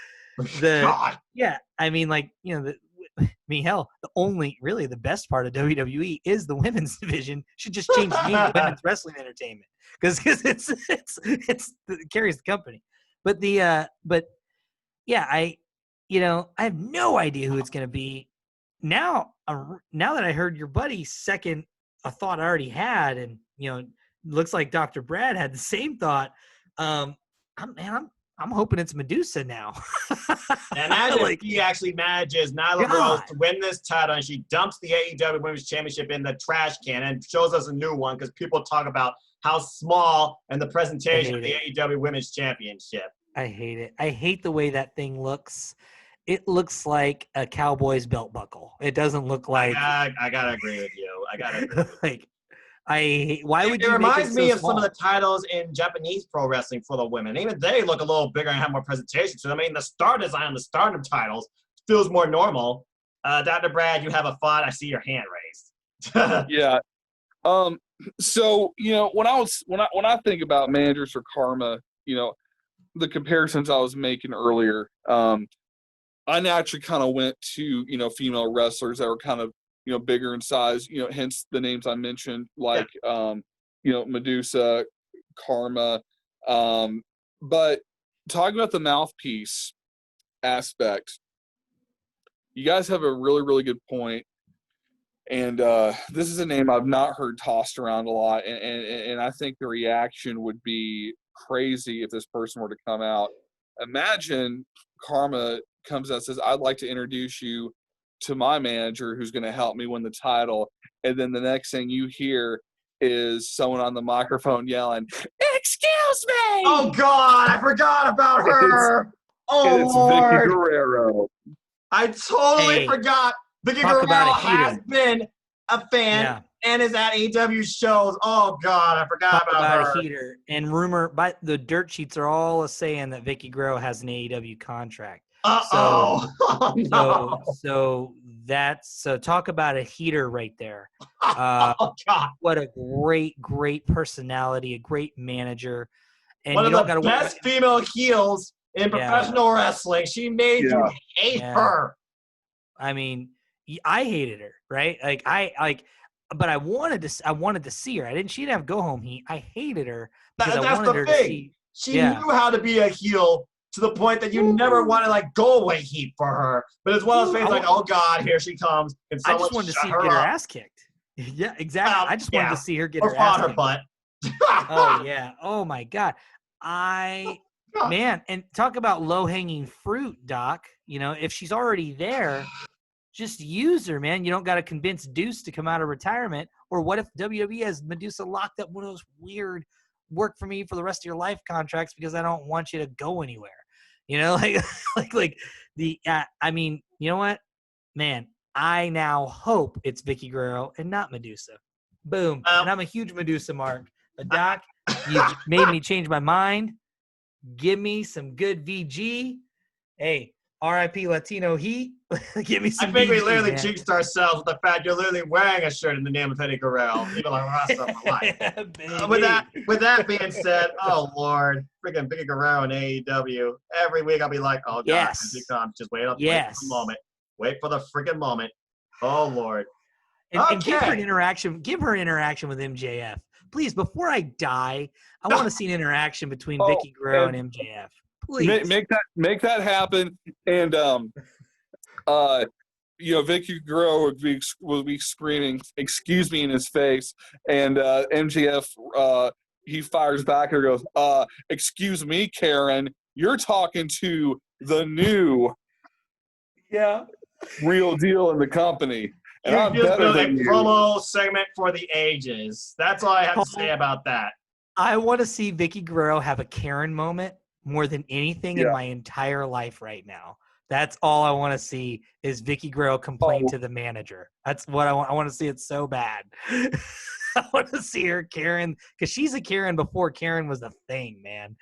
best part of WWE is the women's division. Should just change the name to Women's Wrestling Entertainment because it carries the company. But I have no idea who it's going to be. Now that I heard your buddy's second a thought I already had, and looks like Dr. Brad had the same thought. I'm hoping it's Medusa now. Imagine if he actually manages Nyla Rose to win this title, and she dumps the AEW Women's Championship in the trash can and shows us a new one because people talk about how small and the presentation of the AEW Women's Championship. I hate it. I hate the way that thing looks. it looks like a Cowboys belt buckle. It doesn't look like I gotta agree with you. like why would It you make it reminds so me of small? some of the titles in Japanese pro wrestling for the women. Even they look a little bigger and have more presentation. So I mean, the star design on the Stardom titles feels more normal. Dr. Brad, you have a thought. I see your hand raised. Yeah. So when I think about managers for Karma, the comparisons I was making earlier, I naturally kind of went to female wrestlers that were kind of bigger in size, hence the names I mentioned, like Medusa, Karma. But talking about the mouthpiece aspect, you guys have a really, really good point. And this is a name I've not heard tossed around a lot, and I think the reaction would be crazy if this person were to come out. Imagine Karma comes out and says, "I'd like to introduce you to my manager who's going to help me win the title," and then the next thing you hear is someone on the microphone yelling, "Excuse me!" Oh God, I forgot about her. And it's Lord, Vicky Guerrero. I totally forgot. Vicky talk about Guerrero a heater. has been a fan and is at AEW shows. Oh God, I forgot Talk about her. a heater. And rumor, by the dirt sheets are all saying that Vicky Guerrero has an AEW contract. Oh no. So talk about a heater right there. Oh God. What a great personality, a great manager. And One you of don't the got to best female heels in professional wrestling. She made you hate her. I mean, I hated her, right? But I wanted to see her. She didn't have go home heat. I hated her because I wanted her to see. She knew how to be a heel to the point that you never want to go away heat for her. But as well as fans oh God, here she comes. I just wanted to see her get her ass kicked. Yeah, exactly. I just wanted to see her get her ass kicked. Butt. Oh yeah. Oh my God. Man, and talk about low-hanging fruit, Doc. If she's already there, just use her, man. You don't got to convince Deuce to come out of retirement. Or what if WWE has Medusa locked up one of those weird work for me for the rest of your life contracts because I don't want you to go anywhere. I mean, you know what, man? I now hope it's Vicky Guerrero and not Medusa. Boom. And I'm a huge Medusa mark. But Doc, you made me change my mind. Give me some good VG. Hey, RIP Latino Heat. Give me some I think VG, we literally man. jinxed ourselves with the fact you're literally wearing a shirt in the name of Eddie Guerrero. Even like the rest of my life. With that being said, oh Lord, freaking Vicky Guerrero and AEW. Every week I'll be like, oh God, here she comes. Just wait for the moment. Wait for the freaking moment. Oh Lord. And give her an interaction. Give her an interaction with MJF. Please, before I die, I want to see an interaction between Vicky Guerrero and MJF. Please. Make that happen. And Vicky Guerrero would be screaming, "Excuse me," in his face, and MJF he fires back and goes, "Excuse me, Karen, you're talking to the new real deal in the company." And I'm better than you. Promo segment for the ages. That's all I have to say about that. I want to see Vicky Guerrero have a Karen moment more than anything in my entire life right now. That's all I want to see is Vicky Guerrero complain to the manager. That's what I want. I want to see it so bad. I want to see her Karen because she's a Karen before Karen was a thing, man.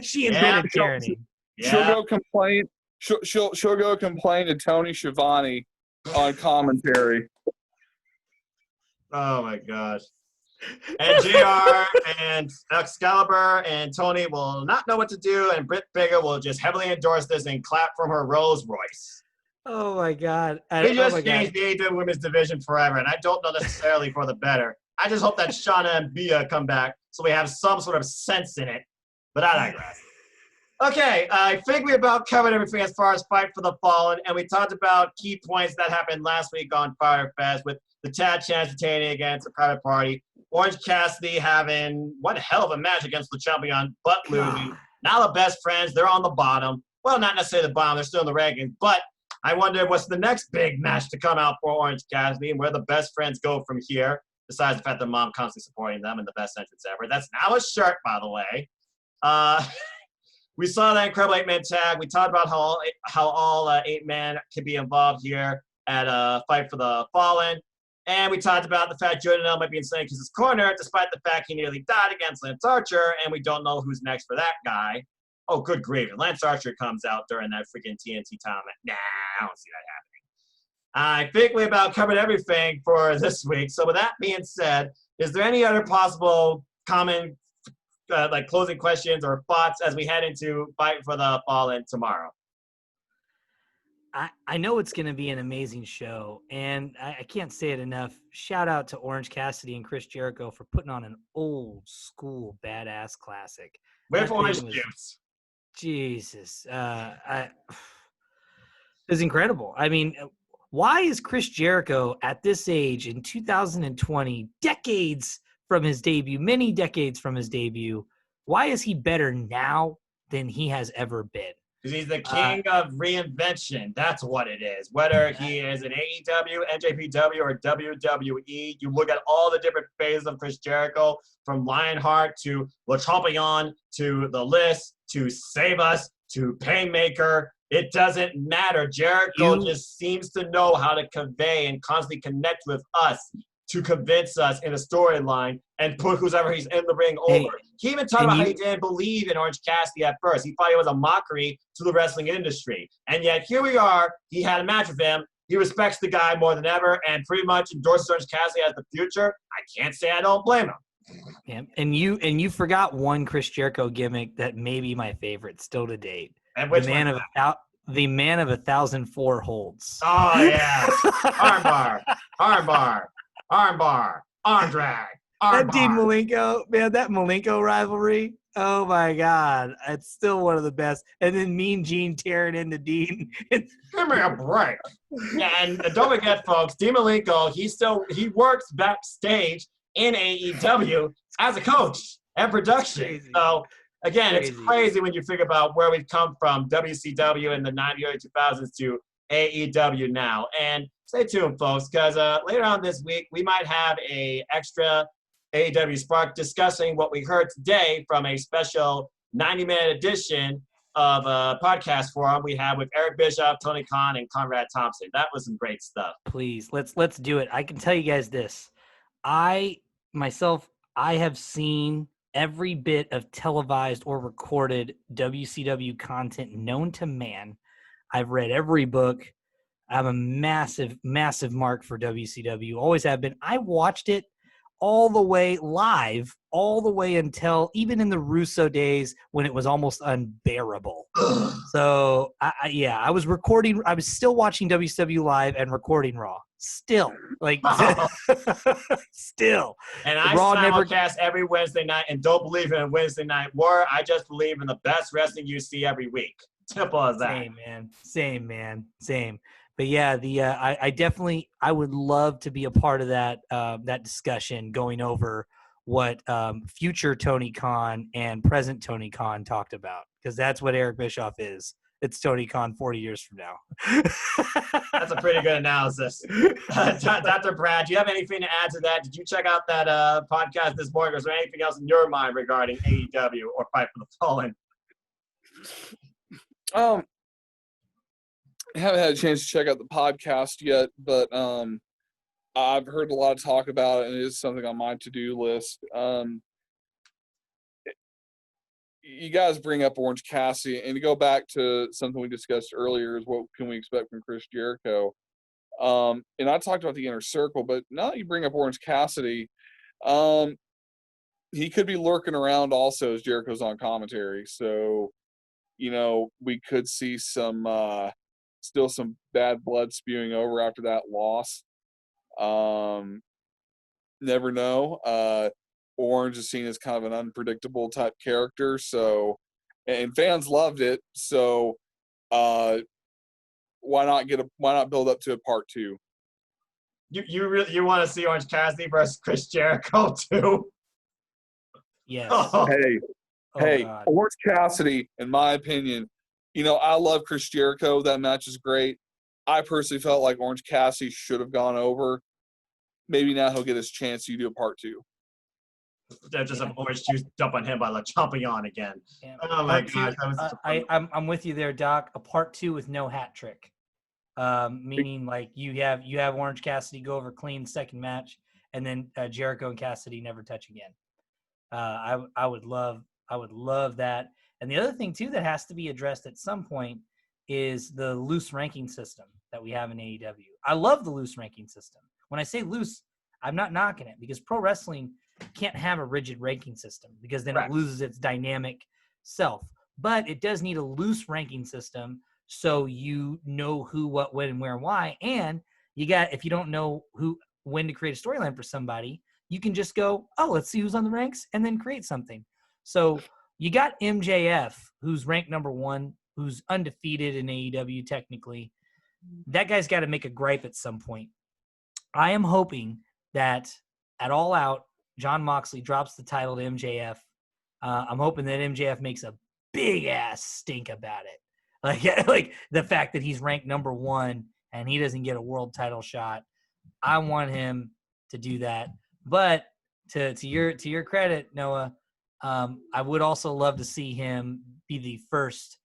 She invented Karening. She'll go complain. She'll go complain to Tony Schiavone on commentary. Oh my gosh. And JR and Excalibur and Tony will not know what to do, and Britt Baker will just heavily endorse this and clap from her Rolls Royce. Oh my God. They just changed the AEW women's division forever, and I don't know necessarily for the better. I just hope that Shauna and Bia come back so we have some sort of sense in it. But I digress. Okay, I think we about covered everything as far as Fight for the Fallen, and we talked about key points that happened last week on FyterFest with the Tag Champs retaining against the Private Party, Orange Cassidy having one hell of a match against the champion, but losing. Now the best friends, they're on the bottom. Well, not necessarily the bottom, they're still in the rankings, but I wonder what's the next big match to come out for Orange Cassidy and where the best friends go from here, besides the fact that Mom constantly supporting them and the best entrance ever. That's now a shirt, by the way. we saw that incredible 8-man tag. We talked about how all 8-man can be involved here at a Fight for the Fallen. And we talked about the fact Jordan might be in Sandkiss's corner, despite the fact he nearly died against Lance Archer, and we don't know who's next for that guy. Oh, good grief. If Lance Archer comes out during that freaking TNT tournament, nah, I don't see that happening. I think we about covered everything for this week. So with that being said, is there any other possible common closing questions or thoughts as we head into Fight for the Fallen tomorrow? I know it's going to be an amazing show, and I can't say it enough. Shout out to Orange Cassidy and Chris Jericho for putting on an old school badass classic. With orange juice. Jesus. It was incredible. I mean, why is Chris Jericho at this age in 2020, decades from his debut, many decades from his debut, why is he better now than he has ever been? Because he's the king of reinvention. That's what it is. Whether he is in AEW, NJPW, or WWE, you look at all the different phases of Chris Jericho, from Lionheart to Le Champion to The List to Save Us to Painmaker. It doesn't matter. Jericho just seems to know how to convey and constantly connect with us to convince us in a storyline and put whoever he's in the ring over. He even talked about how he didn't believe in Orange Cassidy at first. He thought it was a mockery to the wrestling industry. And yet here we are. He had a match with him. He respects the guy more than ever and pretty much endorses Orange Cassidy as the future. I can't say I don't blame him. Yeah, and you forgot one Chris Jericho gimmick that may be my favorite still to date. And which the man of 1,004 holds. Oh yeah, armbar, arm drag. That Dean Malenko, man, that Malenko rivalry. Oh my God, it's still one of the best. And then Mean Gene tearing into Dean. Give me a break. Yeah, and don't forget, folks, Dean Malenko, he works backstage in AEW as a coach and production. So again, it's crazy when you think about where we've come from, WCW in the 90s, early 2000s to AEW now. And stay tuned, folks, because later on this week, we might have a extra AEWSPARK discussing what we heard today from a special 90-minute edition of a podcast forum we have with Eric Bischoff, Tony Khan, and Conrad Thompson. That was some great stuff. Please, let's do it. I can tell you guys this. I have seen every bit of televised or recorded WCW content known to man. I've read every book. I'm a massive, massive mark for WCW. Always have been. I watched it all the way live, all the way until even in the Russo days when it was almost unbearable. So, I was recording. I was still watching WCW live and recording Raw. Still. Still. And I simulcast every Wednesday night and don't believe in a Wednesday night war. I just believe in the best wrestling you see every week. Simple as that. Same, man. Same. But yeah, I would love to be a part of that discussion, going over what future Tony Khan and present Tony Khan talked about, because that's what Eric Bischoff is. It's Tony Khan 40 years from now. That's a pretty good analysis. Dr. Brad, do you have anything to add to that? Did you check out that podcast this morning, or is there anything else in your mind regarding AEW or Fight for the Fallen? I haven't had a chance to check out the podcast yet, but I've heard a lot of talk about it, and it is something on my to-do list. You guys bring up Orange Cassidy, and to go back to something we discussed earlier is what can we expect from Chris Jericho. And I talked about the Inner Circle, but now that you bring up Orange Cassidy, he could be lurking around also as Jericho's on commentary. So, we could see still some bad blood spewing over after that loss. Never know. Orange is seen as kind of an unpredictable type character, so, and fans loved it. So, why not build up to a part 2? You want to see Orange Cassidy versus Chris Jericho too? Yes. Hey, God. Orange Cassidy, in my opinion, I love Chris Jericho. That match is great. I personally felt like Orange Cassidy should have gone over. Maybe now he'll get his chance to do a part 2. Just have orange juice dump on him by like chomping on again. Yeah. Oh my Part gosh, two, that was such a fun I'm with you there, Doc. A part 2 with no hat trick, meaning like you have Orange Cassidy go over clean second match, and then Jericho and Cassidy never touch again. I would love that. And the other thing too that has to be addressed at some point is the loose ranking system that we have in AEW. I love the loose ranking system. When I say loose, I'm not knocking it, because pro wrestling can't have a rigid ranking system, because then Correct. it loses its dynamic self. But it does need a loose ranking system, so you know who, what, when, and where, and why. And you got, if you don't know when to create a storyline for somebody, you can just go, oh, let's see who's on the ranks, and then create something. So you got MJF, who's ranked number 1, who's undefeated in AEW technically. That guy's got to make a gripe at some point. I am hoping that at All Out, Jon Moxley drops the title to MJF. I'm hoping that MJF makes a big ass stink about it. Like the fact that he's ranked number 1 and he doesn't get a world title shot. I want him to do that. But to your credit, Noah, I would also love to see him be the first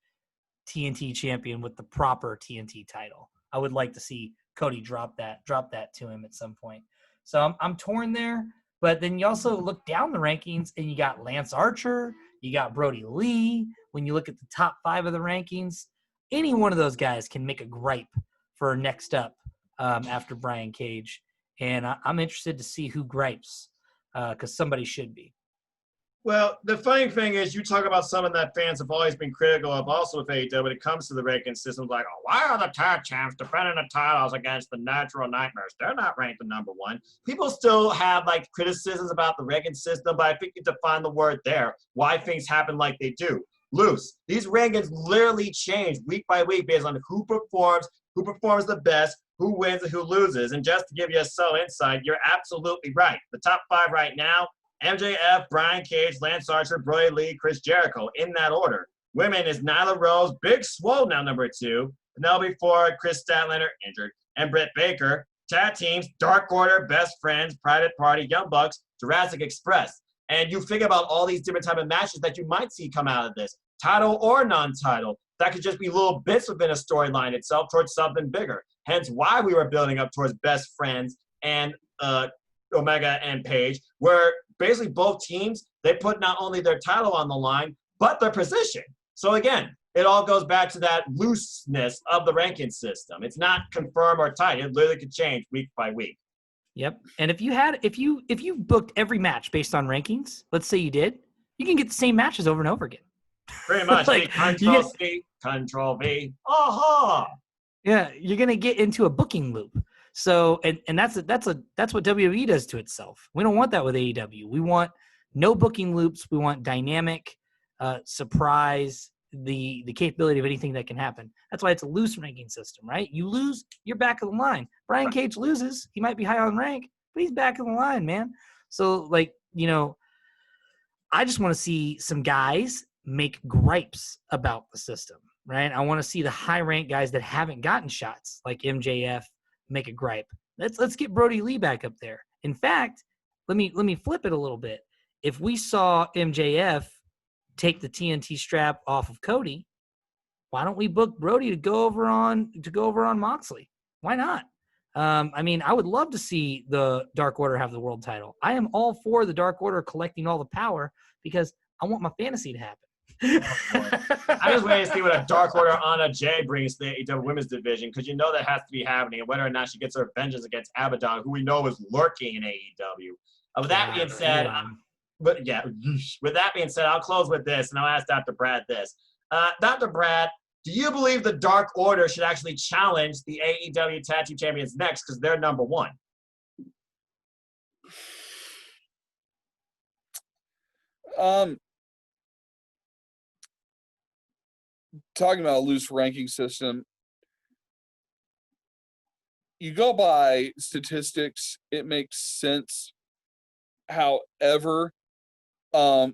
TNT champion with the proper TNT title. I would like to see Cody drop that to him at some point. So I'm torn there. But then you also look down the rankings and you got Lance Archer, you got Brody Lee. When you look at the top 5 of the rankings, any one of those guys can make a gripe for next up after Brian Cage. And I'm interested to see who gripes, because somebody should be. Well, the funny thing is, you talk about someone that fans have always been critical of also with AEW when it comes to the ranking systems, like, oh, why are the tag champs defending the titles against the Natural Nightmares? They're not ranked the number 1. People still have, like, criticisms about the ranking system, but I think you define the word there, why things happen like they do. Loose. These rankings literally change week by week based on who performs the best, who wins, and who loses. And just to give you a subtle insight, you're absolutely right. The top 5 right now, MJF, Brian Cage, Lance Archer, Brody Lee, Chris Jericho, in that order. Women is Nyla Rose, Big Swole now number 2, Penelope Ford, Chris Statlander, injured, and Britt Baker. Tag teams, Dark Order, Best Friends, Private Party, Young Bucks, Jurassic Express. And you think about all these different type of matches that you might see come out of this, title or non-title. That could just be little bits within a storyline itself towards something bigger. Hence why we were building up towards Best Friends and Omega and Page, where basically both teams, they put not only their title on the line, but their position. So again, it all goes back to that looseness of the ranking system. It's not confirmed or tight. It literally could change week by week. Yep. And if you booked every match based on rankings, let's say you did, you can get the same matches over and over again. Pretty much. Like, Control C, Control V. Aha! Yeah, you're gonna get into a booking loop. So and that's what WWE does to itself. We don't want that with AEW. We want no booking loops. We want dynamic, surprise, the capability of anything that can happen. That's why it's a loose ranking system, right? You lose, you're back of the line. Brian Cage loses, he might be high on rank, but he's back of the line, man. So I just want to see some guys make gripes about the system, right? I want to see the high rank guys that haven't gotten shots, like MJF, make a gripe. Let's get Brody Lee back up there. In fact, let me flip it a little bit. If we saw MJF take the TNT strap off of Cody, why don't we book Brody to go over on Moxley? Why not? I would love to see the Dark Order have the world title. I am all for the Dark Order collecting all the power because I want my fantasy to happen. I just wait to see what a Dark Order Anna Jay brings to the AEW women's division, because you know that has to be happening, and whether or not she gets her vengeance against Abaddon, who we know is lurking in AEW. With that being said, I'll close with this, and I'll ask Dr. Brad this. Dr. Brad, do you believe the Dark Order should actually challenge the AEW Tag Team Champions next because they're number 1? Talking about a loose ranking system, you go by statistics, it makes sense. However,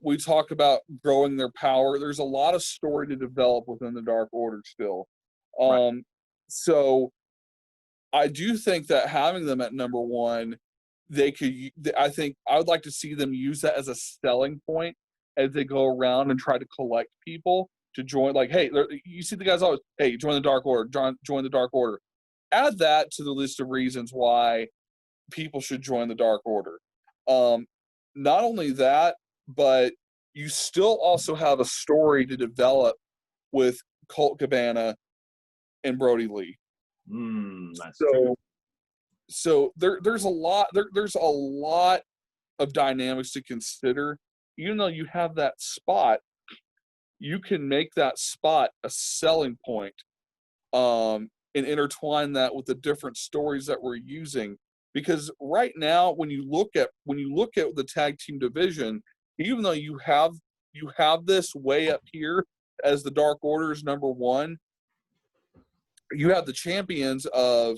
we talk about growing their power. There's a lot of story to develop within the Dark Order still. So I do think that having them at number 1 I think I would like to see them use that as a selling point as they go around and try to collect people to join. Like, hey, you see the guys always, hey, join the Dark Order, join the Dark Order. Add that to the list of reasons why people should join the Dark Order. Not only that, but you still also have a story to develop with Colt Cabana and Brody Lee. That's true. So there's a lot of dynamics to consider. Even though you have that spot, you can make that spot a selling point, and intertwine that with the different stories that we're using. Because right now, when you look at the tag team division, even though you have this way up here as the Dark Order's number one, you have the champions of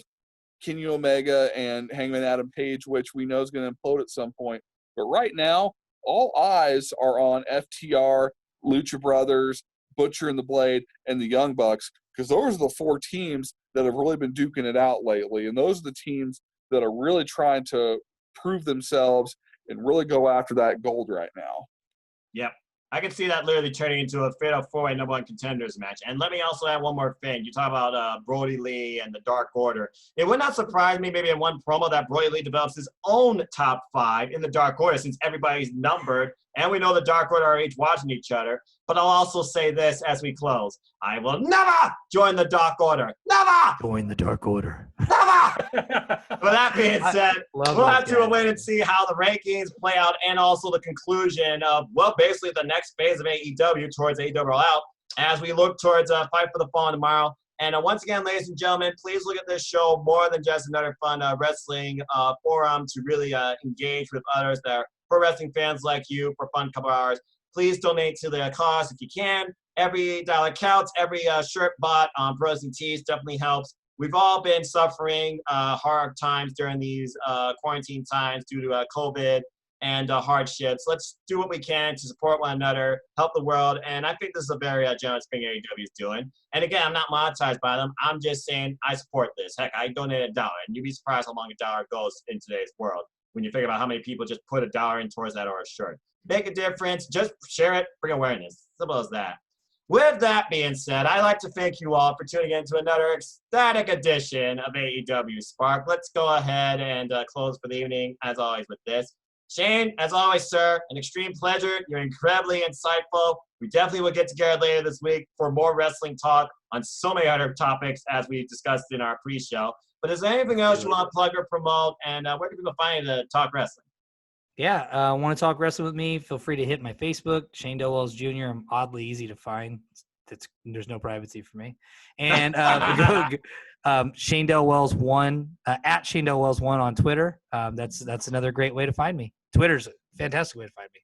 Kenny Omega and Hangman Adam Page, which we know is going to implode at some point. But right now, all eyes are on FTR, Lucha Brothers, Butcher and the Blade, and the Young Bucks, because those are the four teams that have really been duking it out lately. And those are the teams that are really trying to prove themselves and really go after that gold right now. Yep. I can see that literally turning into a fatal four-way number one contenders match. And let me also add one more thing. You talk about Brody Lee and the Dark Order. It would not surprise me maybe in one promo that Brody Lee develops his own top five in the Dark Order, since everybody's numbered and we know the Dark Order are each watching each other. But I'll also say this as we close. I will never join the Dark Order. Never! Join the Dark Order. Never! With that being said, we'll have to wait and see how the rankings play out, and also the conclusion of, well, basically the next phase of AEW towards AEW All Out as we look towards Fight for the Fallen tomorrow. And once again, ladies and gentlemen, please look at this show more than just another fun wrestling forum to really engage with others that are pro wrestling fans like you for a fun couple hours. Please donate to the cause if you can. Every dollar counts. Every shirt bought on Pro Wrestling Tees definitely helps. We've all been suffering hard times during these quarantine times due to COVID and hardships. Let's do what we can to support one another, help the world, and I think this is a very generous thing AEW is doing. And again, I'm not monetized by them. I'm just saying I support this. Heck, I donated $1, and you'd be surprised how long $1 goes in today's world when you think about how many people just put $1 in towards that or a shirt. Make a difference. Just share it. Bring awareness. Simple as that. With that being said, I'd like to thank you all for tuning in to another ecstatic edition of AEW Spark. Let's go ahead and close for the evening, as always, with this. Shane, as always, sir, an extreme pleasure. You're incredibly insightful. We definitely will get together later this week for more wrestling talk on so many other topics as we discussed in our pre-show. But is there anything else you want to plug or promote, and where can people find you to talk wrestling? Yeah, want to talk wrestling with me? Feel free to hit my Facebook, Shane Dowells Jr. I'm oddly easy to find. There's no privacy for me. And Shane Dowells 1 at Shane Dowells 1 on Twitter. That's another great way to find me. Twitter's a fantastic way to find me.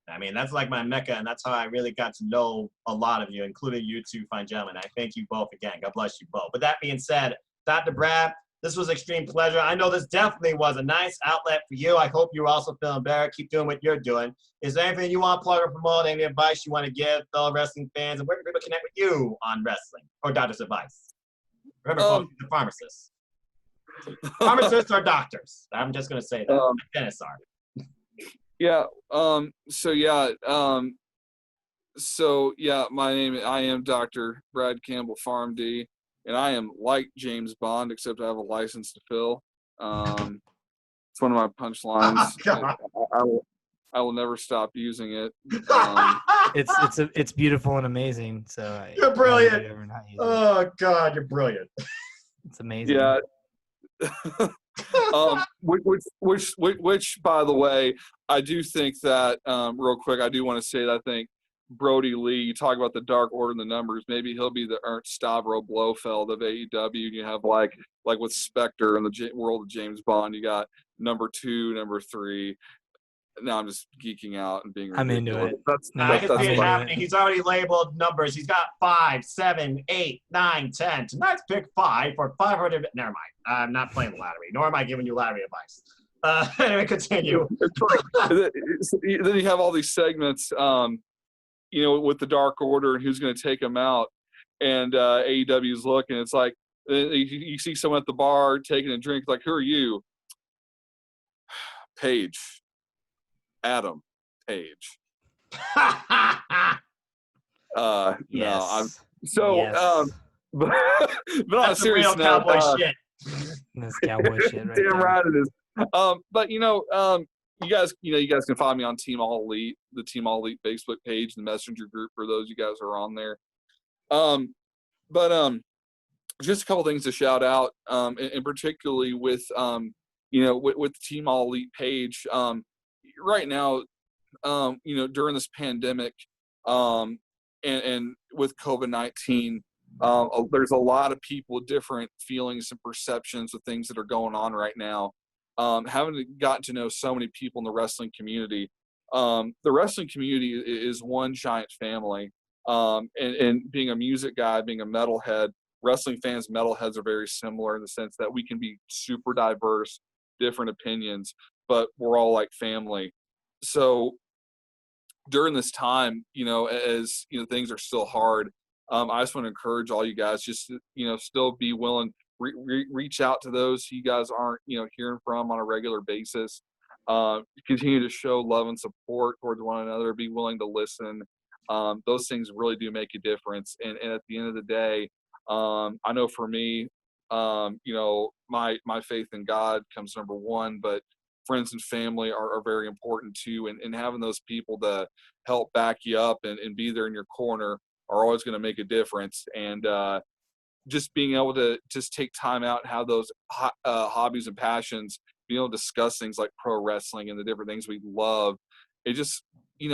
I mean, that's like my mecca, and that's how I really got to know a lot of you, including you two fine gentlemen. I thank you both again. God bless you both. With that being said, Dr. Brad, this was extreme pleasure. I know this definitely was a nice outlet for you. I hope you're also feeling better. Keep doing what you're doing. Is there anything you want to plug or promote, any advice you want to give fellow wrestling fans, and where can people connect with you on wrestling or doctor's advice? Remember, folks, the pharmacists. Pharmacists are doctors. I'm just going to say that. Dentists are. Yeah. My name, I am Dr. Brad Campbell, Pharm D. And I am like James Bond, except I have a license to fill. It's one of my punchlines. Oh, I will never stop using it. It's beautiful and amazing. So you're brilliant. Oh God, you're brilliant. It's amazing. Yeah. Which, by the way, I do think that real quick, I do want to say that I think Brody Lee, you talk about the Dark Order and the numbers, maybe he'll be the Ernst Stavro Blofeld of AEW. You have like with Spectre in the world of James Bond, you got number 2, number 3. Now I'm just geeking out and being ridiculous. I'm into it. I can see it happening. He's already labeled numbers. He's got 5, 7, 8, 9, 10. Tonight's pick 5 for 500. Never mind. I'm not playing the lottery, nor am I giving you lottery advice. Anyway, continue. Then you have all these segments, with the Dark Order and who's going to take them out. And AEW's looking. It's like you see someone at the bar taking a drink. Like, who are you? Page. Adam Page. Yes. No, I'm so Yes. but on a That's some serious real note, cowboy shit. That's cowboy shit right damn there. right it is. But you guys can find me on Team All Elite, the Team All Elite Facebook page, the messenger group for those you guys who are on there. But just a couple things to shout out, and particularly with with the Team All Elite page. Right now, during this pandemic, and with COVID-19, there's a lot of people with different feelings and perceptions of things that are going on right now. Having gotten to know so many people in the wrestling community, the wrestling community is one giant family. And being a music guy, being a metalhead, wrestling fans, metalheads are very similar in the sense that we can be super diverse, different opinions, but we're all like family. So during this time, as things are still hard, I just want to encourage all you guys just to, still be willing, reach out to those you guys aren't, hearing from on a regular basis. Continue to show love and support towards one another, be willing to listen. Those things really do make a difference. And at the end of the day, I know for me, my faith in God comes number one, but friends and family are very important too. And having those people to help back you up and be there in your corner are always going to make a difference. And just being able to just take time out and have those hobbies and passions, being able to discuss things like pro wrestling and the different things we love, it just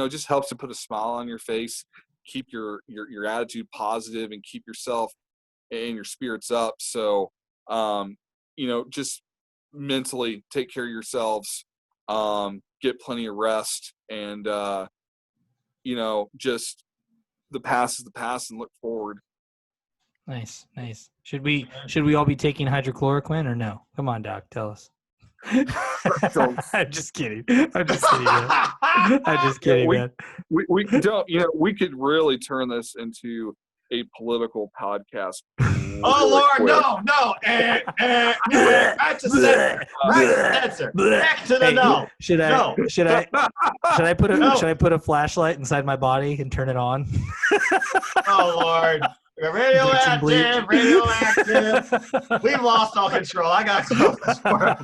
just helps to put a smile on your face, keep your attitude positive, and keep yourself and your spirits up. So just mentally take care of yourselves, get plenty of rest, and just the past is the past and look forward. Nice. Should we all be taking hydrochloroquine or no? Come on, Doc, tell us. I'm just kidding. Man. I'm just kidding, man. We don't. We could really turn this into a political podcast. Oh Lord, quick. No! Back to censor. Back to the no. Should I put a flashlight inside my body and turn it on? Oh Lord. Radioactive. We've lost all control. I got to close this work.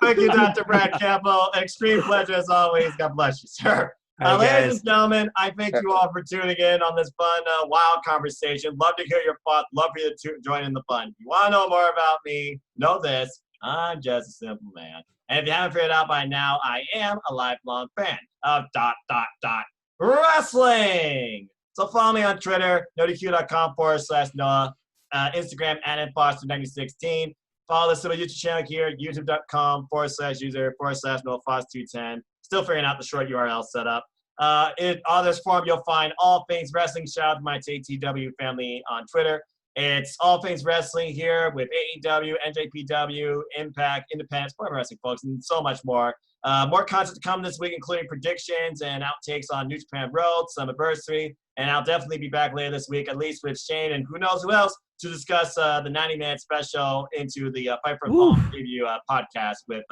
Thank you, Dr. Brad Campbell. Extreme pleasure as always. God bless you, sir. Ladies and gentlemen, I thank you all for tuning in on this fun, wild conversation. Love to hear your thoughts. Love for you to join in the fun. If you want to know more about me, know this. I'm just a simple man. And if you haven't figured it out by now, I am a lifelong fan of ... wrestling. So follow me on Twitter, nodq.com/Noah, Instagram @Foster9016. Follow this little YouTube channel here, youtube.com/user/NoahFoster210. Still figuring out the short URL setup. On this forum, you'll find all things wrestling. Shout out to my AEW family on Twitter. It's all things wrestling here with AEW, NJPW, Impact, Independent Sport Wrestling, folks, and so much more. More content to come this week, including predictions and outtakes on New Japan Road, some adversity, and I'll definitely be back later this week, at least with Shane and who knows who else, to discuss the 90-minute special into the Fight for Pharm preview podcast with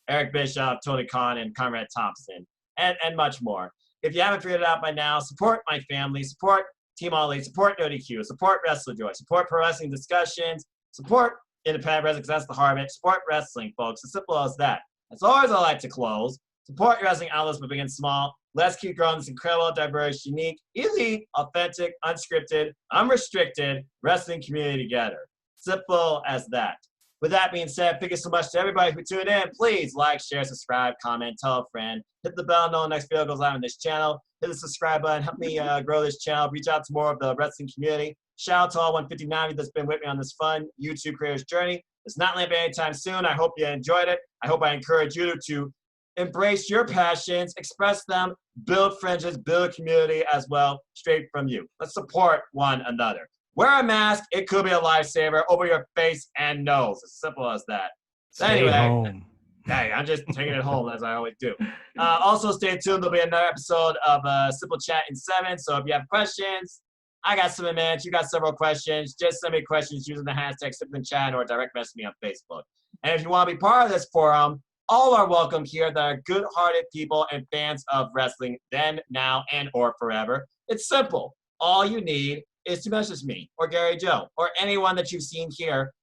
Eric Bischoff, Tony Khan, and Conrad Thompson, and much more. If you haven't figured it out by now, support my family, support Team All Elite, support NoDQ, support Wrestler Joy, support Pro Wrestling Discussions, support Independent Wrestling, because that's the heart of it. Support wrestling, folks. As simple as that. As always, I like to close. Support your wrestling outlets, but big and small. Let's keep growing this incredible, diverse, unique, elite, authentic, unscripted, unrestricted wrestling community together. Simple as that. With that being said, thank you so much to everybody who tuned in. Please like, share, subscribe, comment, tell a friend. Hit the bell, know the next video goes live on this channel. Hit the subscribe button. Help me grow this channel. Reach out to more of the wrestling community. Shout out to all 159 that's been with me on this fun YouTube creator's journey. It's not landing anytime soon. I hope you enjoyed it. I hope I encourage you to embrace your passions, express them, build friendships, build a community as well, straight from you. Let's support one another. Wear a mask. It could be a lifesaver over your face and nose. As simple as that. Stay home. Hey, I'm just taking it home as I always do. Also, stay tuned. There'll be another episode of Simple Chat in 7. So if you have questions, I got 7 minutes. You got several questions. Just send me questions using the hashtag Simple Chat or direct message me on Facebook. And if you want to be part of this forum, all are welcome here that are good-hearted people and fans of wrestling then, now, and or forever. It's simple. All you need is to message me or Gary Joe or anyone that you've seen here,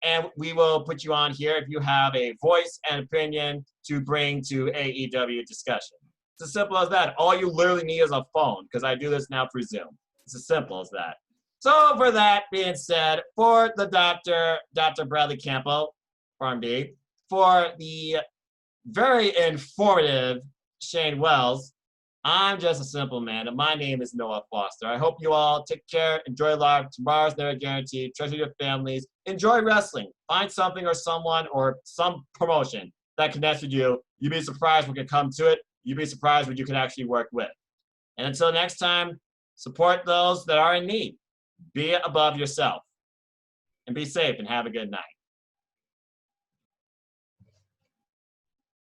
and we will put you on here if you have a voice and opinion to bring to AEW discussion. It's as simple as that. All you literally need is a phone, because I do this now through Zoom. It's as simple as that. So for that being said, for the Dr. Bradley Campbell, Pharm B, for the very informative Shane Wells, I'm just a simple man, and my name is Noah Foster. I hope you all take care, enjoy life. Tomorrow's never guaranteed. Treasure your families. Enjoy wrestling. Find something or someone or some promotion that connects with you. You'd be surprised what can come to it. You'd be surprised what you can actually work with. And until next time, support those that are in need. Be above yourself. And be safe and have a good night.